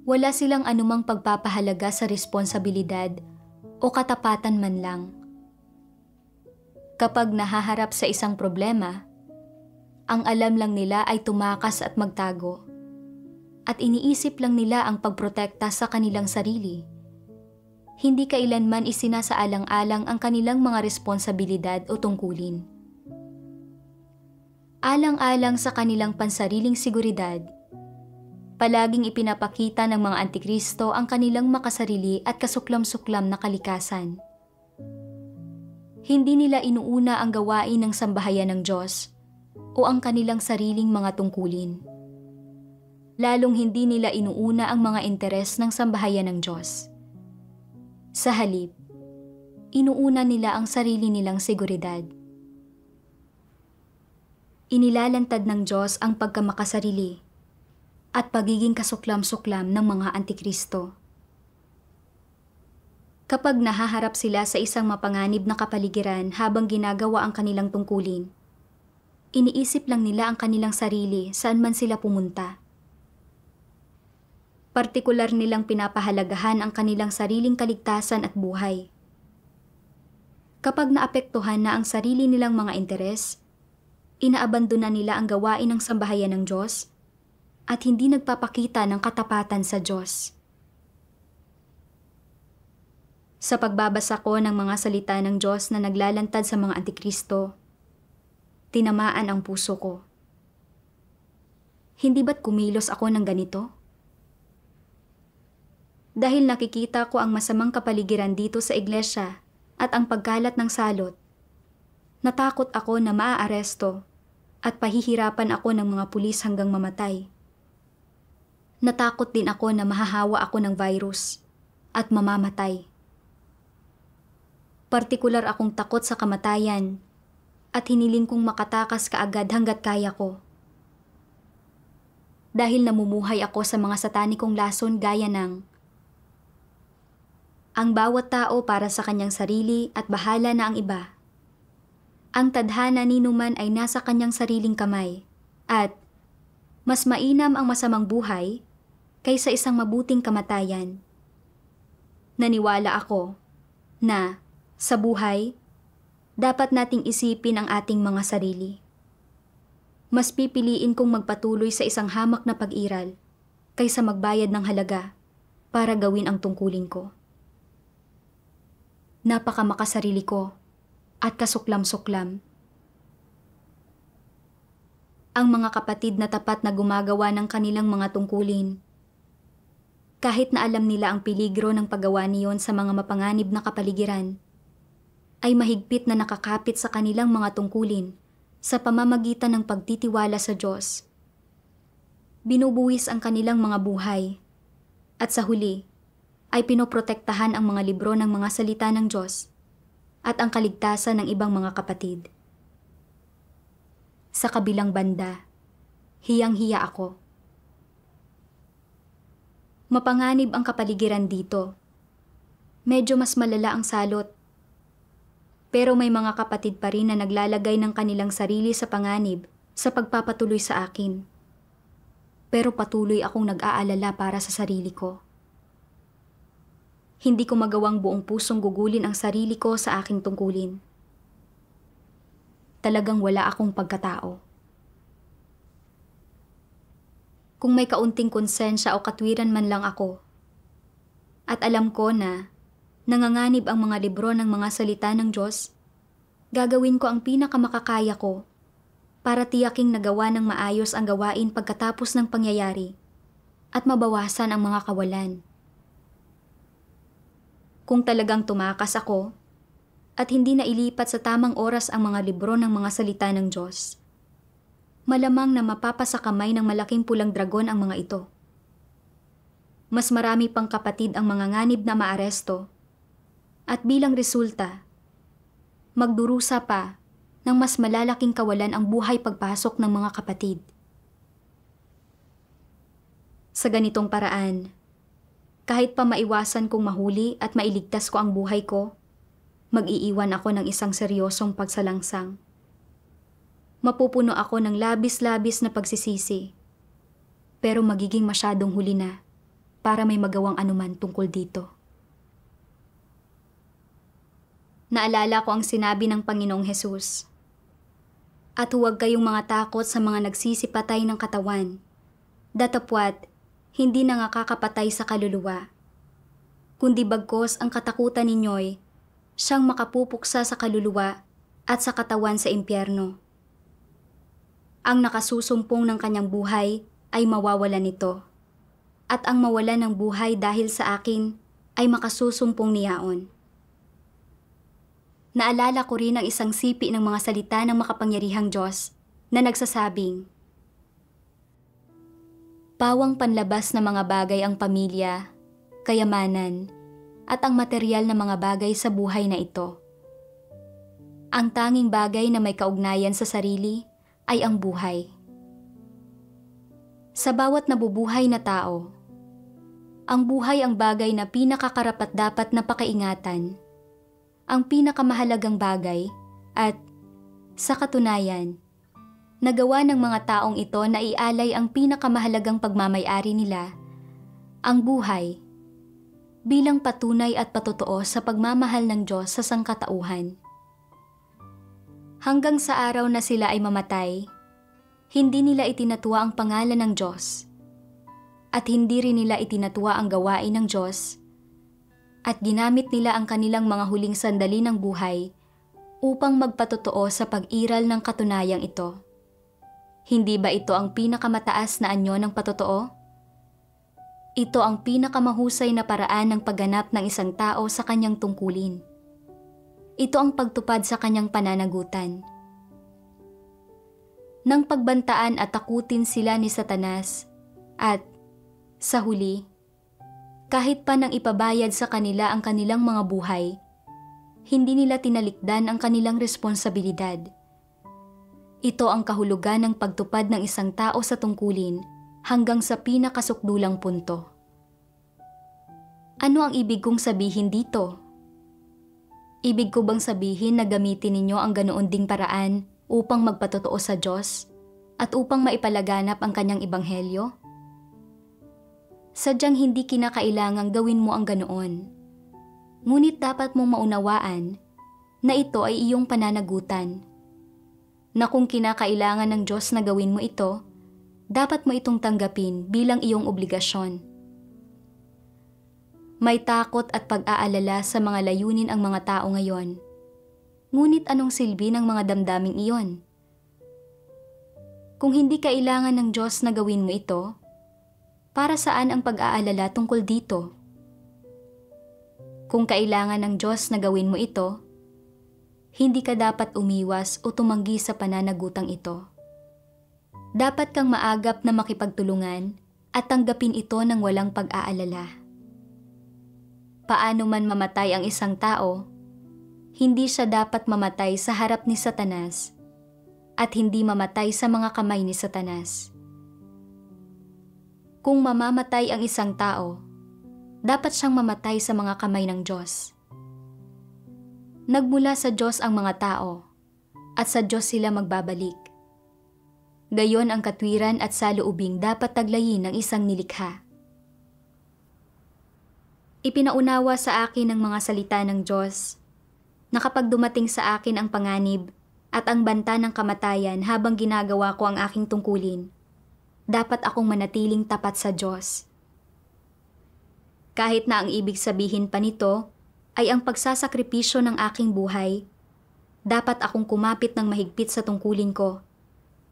Wala silang anumang pagpapahalaga sa responsibilidad o katapatan man lang. Kapag nahaharap sa isang problema, ang alam lang nila ay tumakas at magtago, at iniisip lang nila ang pagprotekta sa kanilang sarili. Hindi kailanman isinasaalang-alang ang kanilang mga responsibilidad o tungkulin. Alang-alang sa kanilang pansariling seguridad, palaging ipinapakita ng mga antikristo ang kanilang makasarili at kasuklam-suklam na kalikasan. Hindi nila inuuna ang gawain ng sambahayan ng Diyos o ang kanilang sariling mga tungkulin. Lalong hindi nila inuuna ang mga interes ng sambahayan ng Diyos. Sa halip, inuuna nila ang sarili nilang seguridad. Inilalantad ng Diyos ang pagkamakasarili at pagiging kasuklam-suklam ng mga antikristo. Kapag nahaharap sila sa isang mapanganib na kapaligiran habang ginagawa ang kanilang tungkulin, iniisip lang nila ang kanilang sarili saan man sila pumunta. Partikular nilang pinapahalagahan ang kanilang sariling kaligtasan at buhay. Kapag naapektuhan na ang sarili nilang mga interes, inaabandona nila ang gawain ng sambahayan ng Diyos at hindi nagpapakita ng katapatan sa Diyos. Sa pagbabasa ko ng mga salita ng Diyos na naglalantad sa mga antikristo, tinamaan ang puso ko. Hindi ba't kumilos ako ng ganito? Dahil nakikita ko ang masamang kapaligiran dito sa iglesia at ang pagkalat ng salot, natakot ako na maaaresto at pahihirapan ako ng mga pulis hanggang mamatay. Natakot din ako na mahahawa ako ng virus at mamamatay. Partikular akong takot sa kamatayan at hiniling kong makatakas kaagad hanggat kaya ko. Dahil namumuhay ako sa mga satanikong lason gaya ng ang bawat tao para sa kanyang sarili at bahala na ang iba. Ang tadhana ni numan ay nasa kanyang sariling kamay at mas mainam ang masamang buhay kaysa isang mabuting kamatayan. Naniwala ako na sa buhay, dapat nating isipin ang ating mga sarili. Mas pipiliin kong magpatuloy sa isang hamak na pag-iral kaysa magbayad ng halaga para gawin ang tungkulin ko. Napakamakasarili ko at kasuklam-suklam. Ang mga kapatid na tapat na gumagawa ng kanilang mga tungkulin, kahit na alam nila ang peligro ng paggawa niyon sa mga mapanganib na kapaligiran, ay mahigpit na nakakapit sa kanilang mga tungkulin sa pamamagitan ng pagtitiwala sa Diyos. Binubuwis ang kanilang mga buhay at sa huli ay pinoprotektahan ang mga libro ng mga salita ng Diyos at ang kaligtasan ng ibang mga kapatid. Sa kabilang banda, hiyang-hiya ako. Mapanganib ang kapaligiran dito. Medyo mas malala ang salot. Pero may mga kapatid pa rin na naglalagay ng kanilang sarili sa panganib sa pagpapatuloy sa akin. Pero patuloy akong nag-aalala para sa sarili ko. Hindi ko magawang buong pusong gugulin ang sarili ko sa aking tungkulin. Talagang wala akong pagkatao. Kung may kaunting konsensya o katwiran man lang ako, at alam ko na nanganganib ang mga libro ng mga salita ng Diyos, gagawin ko ang pinakamakakaya ko para tiyaking nagawa ng maayos ang gawain pagkatapos ng pangyayari at mabawasan ang mga kawalan. Kung talagang tumakas ako at hindi na ilipat sa tamang oras ang mga libro ng mga salita ng Diyos, malamang na mapapasakamay ng malaking pulang dragon ang mga ito. Mas marami pang kapatid ang mga nganib na maaresto at bilang resulta, magdurusa pa ng mas malalaking kawalan ang buhay pagpasok ng mga kapatid. Sa ganitong paraan, kahit pa maiwasan kong mahuli at mailigtas ko ang buhay ko, mag-iiwan ako ng isang seryosong pagsalangsang. Mapupuno ako ng labis-labis na pagsisisi, pero magiging masyadong huli na para may magawang anuman tungkol dito. Naalala ko ang sinabi ng Panginoong Hesus, "At huwag kayong mga takot sa mga nagsisipatay ng katawan, datapwat hindi na nakakapatay sa kaluluwa, kundi bagkos ang katakutan ninyo'y siyang makapupuksa sa kaluluwa at sa katawan sa impyerno. Ang nakasusumpong ng kanyang buhay ay mawawalan nito, at ang mawalan ng buhay dahil sa akin ay makasusumpong niyaon." Naalala ko rin ang isang sipi ng mga salita ng makapangyarihang Diyos na nagsasabing, "Pawang panlabas na mga bagay ang pamilya, kayamanan, at ang material na mga bagay sa buhay na ito. Ang tanging bagay na may kaugnayan sa sarili ay ang buhay." Sa bawat nabubuhay na tao, ang buhay ang bagay na pinakakarapat-dapat na pakaingatan, ang pinakamahalagang bagay at, sa katunayan, nagawa ng mga taong ito na ialay ang pinakamahalagang pagmamay-ari nila Ang buhay bilang patunay at patotoo sa pagmamahal ng Diyos sa sangkatauhan. Hanggang sa araw na sila ay mamatay, hindi nila itinatwa ang pangalan ng Diyos at hindi rin nila itinatwa ang gawain ng Diyos at ginamit nila ang kanilang mga huling sandali ng buhay upang magpatotoo sa pag-iral ng katunayang ito. Hindi ba ito ang pinakamataas na anyo ng patotoo? Ito ang pinakamahusay na paraan ng pagganap ng isang tao sa kanyang tungkulin. Ito ang pagtupad sa kanyang pananagutan. Nang pagbantaan at takutin sila ni Satanas at, sa huli, kahit pa nang ipabayad sa kanila ang kanilang mga buhay, hindi nila tinalikdan ang kanilang responsibilidad. Ito ang kahulugan ng pagtupad ng isang tao sa tungkulin hanggang sa pinakasukdulang punto. Ano ang ibig kong sabihin dito? Ibig ko bang sabihin na gamitin ninyo ang ganoon ding paraan upang magpatotoo sa Diyos at upang maipalaganap ang kanyang ebanghelyo? Sadyang hindi kinakailangang gawin mo ang ganoon. Ngunit dapat mong maunawaan na ito ay iyong pananagutan. Na kung kinakailangan ng Diyos na gawin mo ito, dapat mo itong tanggapin bilang iyong obligasyon. May takot at pag-aalala sa mga layunin ang mga tao ngayon. Ngunit anong silbi ng mga damdaming iyon? Kung hindi kailangan ng Diyos na gawin mo ito, para saan ang pag-aalala tungkol dito? Kung kailangan ng Diyos na gawin mo ito, hindi ka dapat umiwas o tumanggi sa pananagutang ito. Dapat kang maagap na makipagtulungan at tanggapin ito ng walang pag-aalala. Paano man mamatay ang isang tao, hindi siya dapat mamatay sa harap ni Satanas at hindi mamatay sa mga kamay ni Satanas. Kung mamamatay ang isang tao, dapat siyang mamatay sa mga kamay ng Diyos. Nagmula sa Diyos ang mga tao at sa Diyos sila magbabalik. Gayon ang katwiran at saloobing dapat taglayin ng isang nilikha. Ipinaunawa sa akin ng mga salita ng Diyos na kapag dumating sa akin ang panganib at ang banta ng kamatayan habang ginagawa ko ang aking tungkulin, dapat akong manatiling tapat sa Diyos. Kahit na ang ibig sabihin pa nito ay ang pagsasakripisyo ng aking buhay, dapat akong kumapit ng mahigpit sa tungkulin ko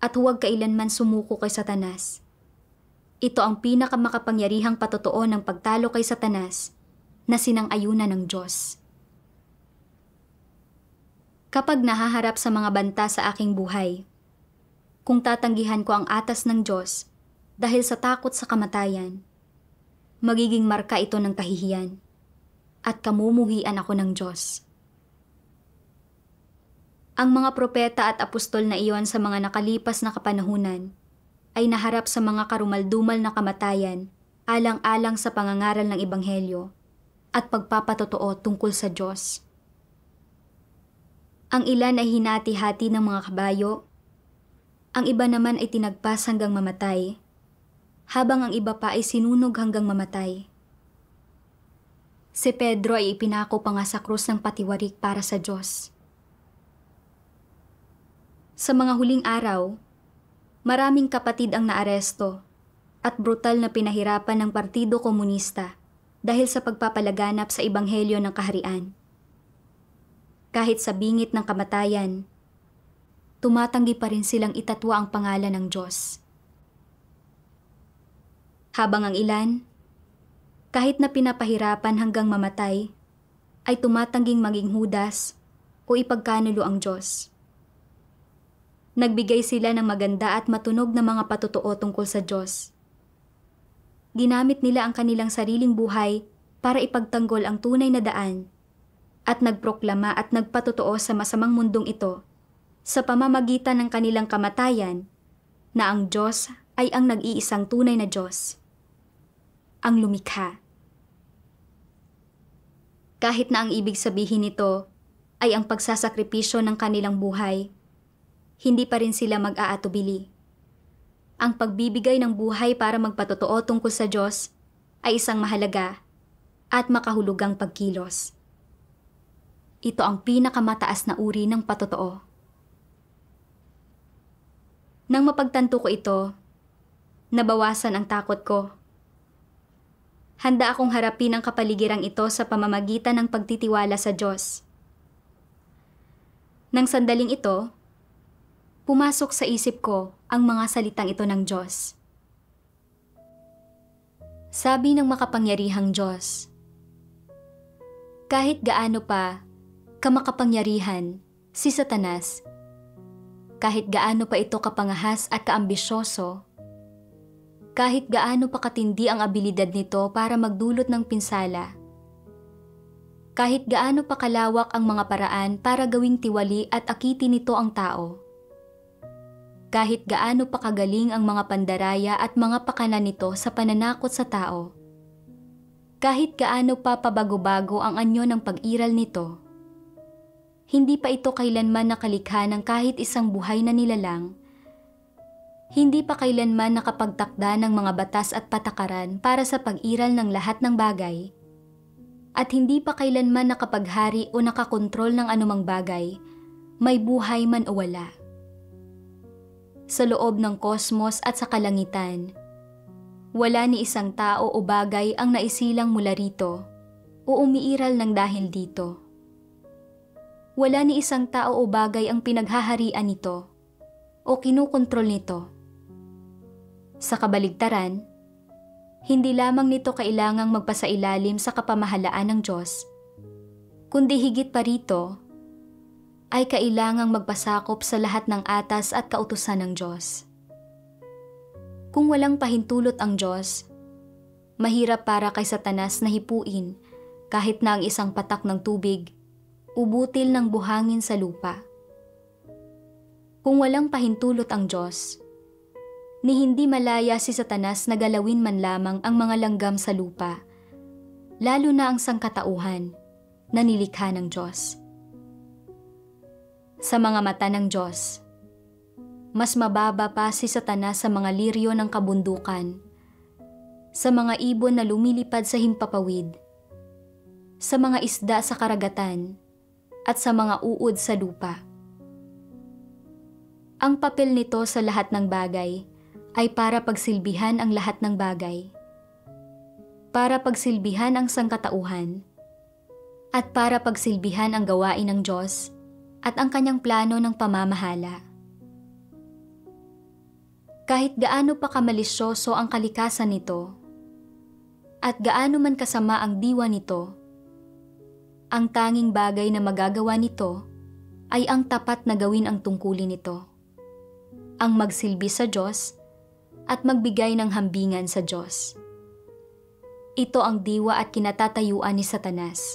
at huwag kailanman sumuko kay Satanas. Ito ang pinakamakapangyarihang patotoo ng pagtalo kay Satanas na sinang-ayunan ng Diyos. Kapag nahaharap sa mga banta sa aking buhay, kung tatanggihan ko ang atas ng Diyos dahil sa takot sa kamatayan, magiging marka ito ng kahihiyan at kamumuhian ako ng Diyos. Ang mga propeta at apostol na iyon sa mga nakalipas na kapanahunan ay naharap sa mga karumaldumal na kamatayan alang-alang sa pangangaral ng Ebanghelyo at pagpapatotoo tungkol sa Diyos. Ang ilan ay hinati-hati ng mga kabayo, ang iba naman ay tinagpas hanggang mamatay, habang ang iba pa ay sinunog hanggang mamatay. Si Pedro ay ipinako pa nga sa krus ng patiwarik para sa Diyos. Sa mga huling araw, maraming kapatid ang naaresto at brutal na pinahirapan ng Partido Komunista dahil sa pagpapalaganap sa Ebanghelyo ng Kaharian. Kahit sa bingit ng kamatayan, tumatanggi pa rin silang itatwa ang pangalan ng Diyos. Habang ang ilan, kahit na pinapahirapan hanggang mamatay, ay tumatangging maging Judas o ipagkanulo ang Diyos. Nagbigay sila ng maganda at matunog na mga patotoo tungkol sa Diyos. Ginamit nila ang kanilang sariling buhay para ipagtanggol ang tunay na daan at nagproklama at nagpatotoo sa masamang mundong ito sa pamamagitan ng kanilang kamatayan na ang Diyos ay ang nag-iisang tunay na Diyos, ang lumikha. Kahit na ang ibig sabihin nito ay ang pagsasakripisyo ng kanilang buhay, hindi pa rin sila mag-aatubili. Ang pagbibigay ng buhay para magpatotoo tungkol sa Diyos ay isang mahalaga at makahulugang pagkilos. Ito ang pinakamataas na uri ng patotoo. Nang mapagtanto ko ito, nabawasan ang takot ko. Handa akong harapin ang kapaligirang ito sa pamamagitan ng pagtitiwala sa Diyos. Nang sandaling ito, pumasok sa isip ko ang mga salitang ito ng Diyos. Sabi ng makapangyarihang Diyos, kahit gaano pa kamakapangyarihan si Satanas, kahit gaano pa ito kapangahas at kaambisyoso, kahit gaano pa katindi ang abilidad nito para magdulot ng pinsala, kahit gaano pa kalawak ang mga paraan para gawing tiwali at akitin nito ang tao, kahit gaano pa kagaling ang mga pandaraya at mga pakanan nito sa pananakot sa tao, kahit gaano pa pabago-bago ang anyo ng pag-iral nito, hindi pa ito kailanman nakalikha ng kahit isang buhay na nilalang, hindi pa kailanman nakapagtakda ng mga batas at patakaran para sa pag-iral ng lahat ng bagay, at hindi pa kailanman nakapaghari o nakakontrol ng anumang bagay, may buhay man o wala. Sa loob ng kosmos at sa kalangitan, wala ni isang tao o bagay ang naisilang mula rito o umiiral ng dahil dito. Wala ni isang tao o bagay ang pinaghaharian nito o kinukontrol nito. Sa kabaligtaran, hindi lamang nito kailangang magpasailalim sa kapamahalaan ng Diyos, kundi higit pa rito ay kailangang magpasakop sa lahat ng atas at kautusan ng Diyos. Kung walang pahintulot ang Diyos, mahirap para kay Satanas na hipuin kahit na ang isang patak ng tubig, ubutil ng buhangin sa lupa. Kung walang pahintulot ang Diyos, ni hindi malaya si Satanas na galawin man lamang ang mga langgam sa lupa, lalo na ang sangkatauhan na nilikha ng Diyos. Sa mga mata ng Diyos, mas mababa pa si Satanas sa mga liryo ng kabundukan, sa mga ibon na lumilipad sa himpapawid, sa mga isda sa karagatan, at sa mga uod sa lupa. Ang papel nito sa lahat ng bagay ay para pagsilbihan ang lahat ng bagay, para pagsilbihan ang sangkatauhan, at para pagsilbihan ang gawain ng Diyos at ang kanyang plano ng pamamahala. Kahit gaano pa kamalisyoso ang kalikasan nito, at gaano man kasama ang diwa nito, ang tanging bagay na magagawa nito ay ang tapat na gawin ang tungkulin nito, ang magsilbi sa Diyos at magbigay ng hambingan sa Diyos. Ito ang diwa at kinatatayuan ni Satanas.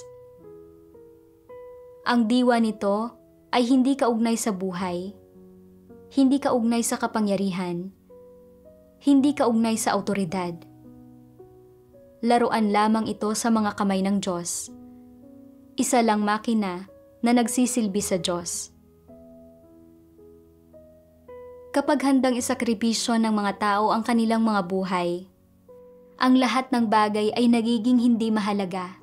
Ang diwa nito ay hindi kaugnay sa buhay, hindi kaugnay sa kapangyarihan, hindi kaugnay sa awtoridad. Laruan lamang ito sa mga kamay ng Diyos. Isa lang makina na nagsisilbi sa Diyos. Kapag handang isakripisyo ng mga tao ang kanilang mga buhay, ang lahat ng bagay ay nagiging hindi mahalaga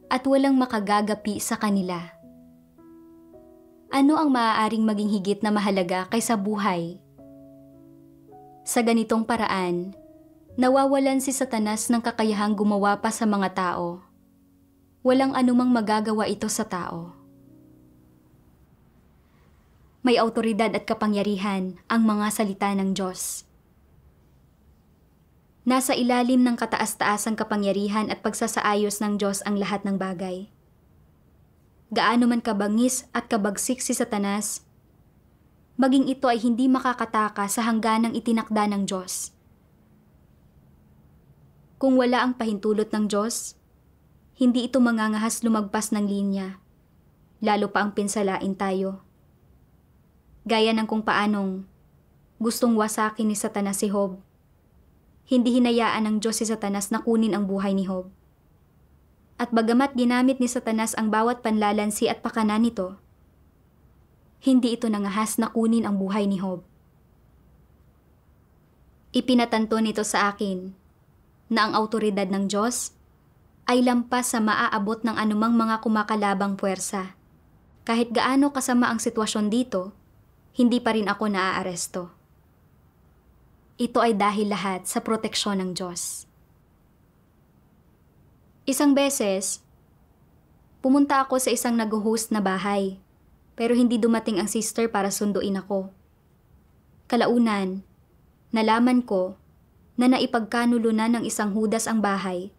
at walang makagagapi sa kanila. Ano ang maaaring maging higit na mahalaga kaysa buhay? Sa ganitong paraan, nawawalan si Satanas ng kakayahang gumawa pa sa mga tao. Walang anumang magagawa ito sa tao. May awtoridad at kapangyarihan ang mga salita ng Diyos. Nasa ilalim ng kataas-taasang kapangyarihan at pagsasaayos ng Diyos ang lahat ng bagay. Gaano man kabangis at kabagsik si Satanas, maging ito ay hindi makakataka sa hangganang itinakda ng Diyos. Kung wala ang pahintulot ng Diyos, hindi ito mangangahas lumagpas ng linya, lalo pa ang pinsalain tayo. Gaya ng kung paanong gustong wasakin ni Satanas si Job, hindi hinayaan ng Diyos si Satanas na kunin ang buhay ni Job. At bagamat ginamit ni Satanas ang bawat panlalansi at pakanan nito, hindi ito nangahas na kunin ang buhay ni Job. Ipinatanto nito sa akin na ang awtoridad ng Diyos ay lampas sa maaabot ng anumang mga kumakalabang puwersa. Kahit gaano kasama ang sitwasyon dito, hindi pa rin ako naaaresto. Ito ay dahil lahat sa proteksyon ng Diyos. Isang beses, pumunta ako sa isang nag-host na bahay, pero hindi dumating ang sister para sunduin ako. Kalaunan, nalaman ko na naipagkanulunan ng isang hudas ang bahay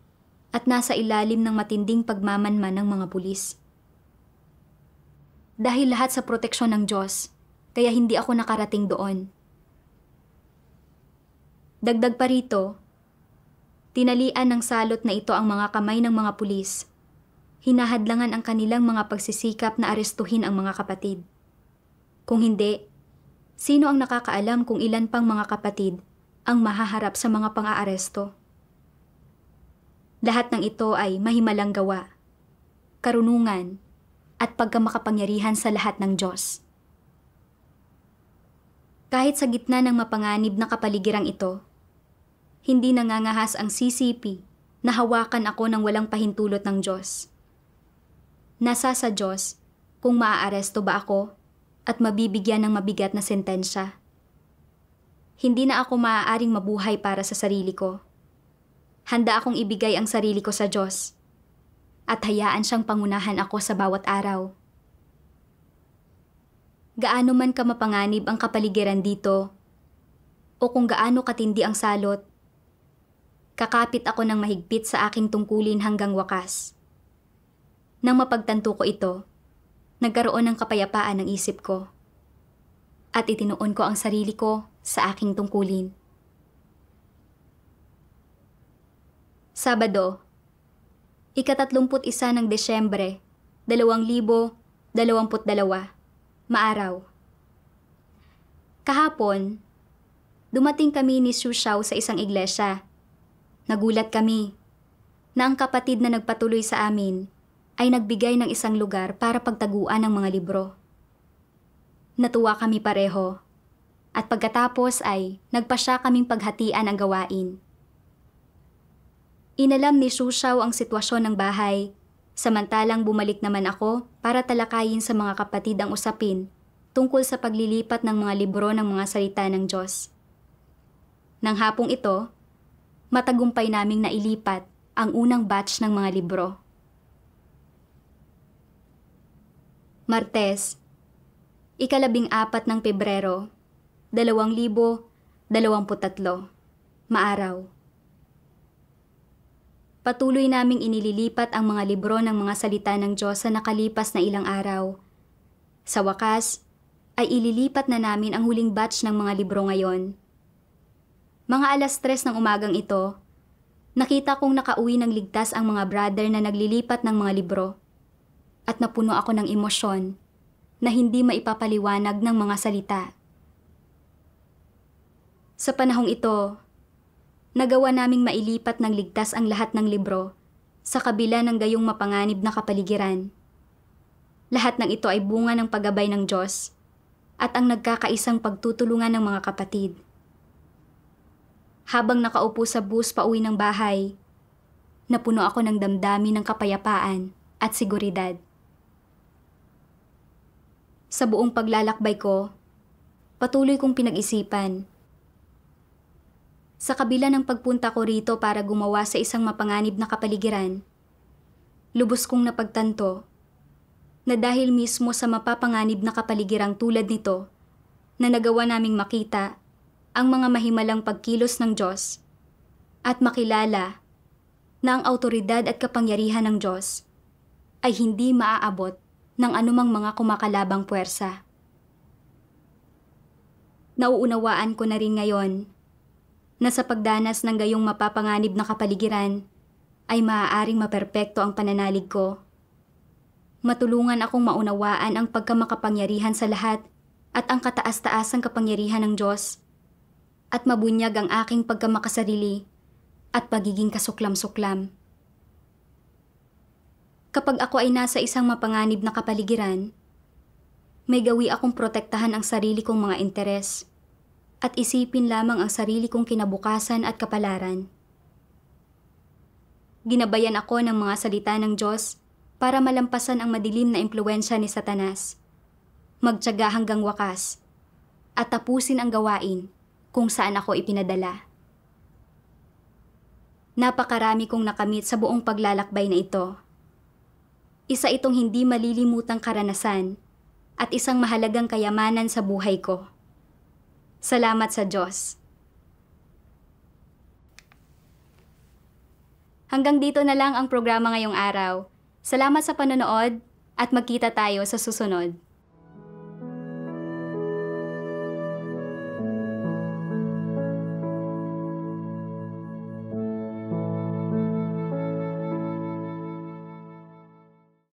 at nasa ilalim ng matinding pagmamanman ng mga pulis. Dahil lahat sa proteksyon ng Diyos, kaya hindi ako nakarating doon. Dagdag pa rito, tinalian ng salot na ito ang mga kamay ng mga pulis. Hinahadlangan ang kanilang mga pagsisikap na arestuhin ang mga kapatid. Kung hindi, sino ang nakakaalam kung ilan pang mga kapatid ang mahaharap sa mga pang-aaresto? Lahat ng ito ay mahimalang gawa, karunungan, at pagkamakapangyarihan sa lahat ng Diyos. Kahit sa gitna ng mapanganib na kapaligirang ito, hindi nangangahas ang CCP na hawakan ako ng walang pahintulot ng Diyos. Nasa sa Diyos kung maaaresto ba ako at mabibigyan ng mabigat na sentensya. Hindi na ako maaaring mabuhay para sa sarili ko. Handa akong ibigay ang sarili ko sa Diyos at hayaan siyang pangunahan ako sa bawat araw. Gaano man ka mapanganib ang kapaligiran dito o kung gaano katindi ang salot, kakapit ako ng mahigpit sa aking tungkulin hanggang wakas. Nang mapagtanto ko ito, nagkaroon ng kapayapaan ng isip ko at itinuon ko ang sarili ko sa aking tungkulin. Sabado, 31 ng Desyembre, 2022, maaraw. Kahapon, dumating kami ni Su Xiao sa isang iglesia. Nagulat kami na ang kapatid na nagpatuloy sa amin ay nagbigay ng isang lugar para pagtaguan ng mga libro. Natuwa kami pareho at pagkatapos ay nagpasya kaming paghatian ang gawain. Inalam ni Su Xiao ang sitwasyon ng bahay, samantalang bumalik naman ako para talakayin sa mga kapatid ang usapin tungkol sa paglilipat ng mga libro ng mga salita ng Diyos. Nang hapong ito, matagumpay naming nailipat ang unang batch ng mga libro. Martes, 14 ng Pebrero, 2023, maaraw. Patuloy naming inililipat ang mga libro ng mga salita ng Diyos sa nakalipas na ilang araw. Sa wakas, ay ililipat na namin ang huling batch ng mga libro ngayon. Mga 3:00 ng umagang ito, nakita kong nakauwi ng ligtas ang mga brother na naglilipat ng mga libro at napuno ako ng emosyon na hindi maipapaliwanag ng mga salita. Sa panahong ito, nagawa naming mailipat ng ligtas ang lahat ng libro sa kabila ng gayong mapanganib na kapaligiran. Lahat ng ito ay bunga ng paggabay ng Diyos at ang nagkakaisang pagtutulungan ng mga kapatid. Habang nakaupo sa bus pauwi ng bahay, napuno ako ng damdamin ng kapayapaan at seguridad. Sa buong paglalakbay ko, patuloy kong pinag-isipan. Sa kabila ng pagpunta ko rito para gumawa sa isang mapanganib na kapaligiran, lubos kong napagtanto na dahil mismo sa mapapanganib na kapaligirang tulad nito na nagawa naming makita ang mga mahimalang pagkilos ng Diyos at makilala na ang awtoridad at kapangyarihan ng Diyos ay hindi maaabot ng anumang mga kumakalabang puwersa. Nauunawaan ko na rin ngayon na sa pagdanas ng gayong mapapanganib na kapaligiran ay maaaring maperpekto ang pananalig ko. Matulungan akong maunawaan ang pagkamakapangyarihan sa lahat at ang kataas-taasang kapangyarihan ng Diyos at mabunyag ang aking pagkamakasarili at pagiging kasuklam-suklam. Kapag ako ay nasa isang mapanganib na kapaligiran, may gawi akong protektahan ang sarili kong mga interes at isipin lamang ang sarili kong kinabukasan at kapalaran. Ginabayan ako ng mga salita ng Diyos para malampasan ang madilim na impluwensya ni Satanas. Magtiyaga hanggang wakas at tapusin ang gawain kung saan ako ipinadala. Napakarami kong nakamit sa buong paglalakbay na ito. Isa itong hindi malilimutang karanasan at isang mahalagang kayamanan sa buhay ko. Salamat sa Diyos. Hanggang dito na lang ang programa ngayong araw. Salamat sa panonood at magkita tayo sa susunod.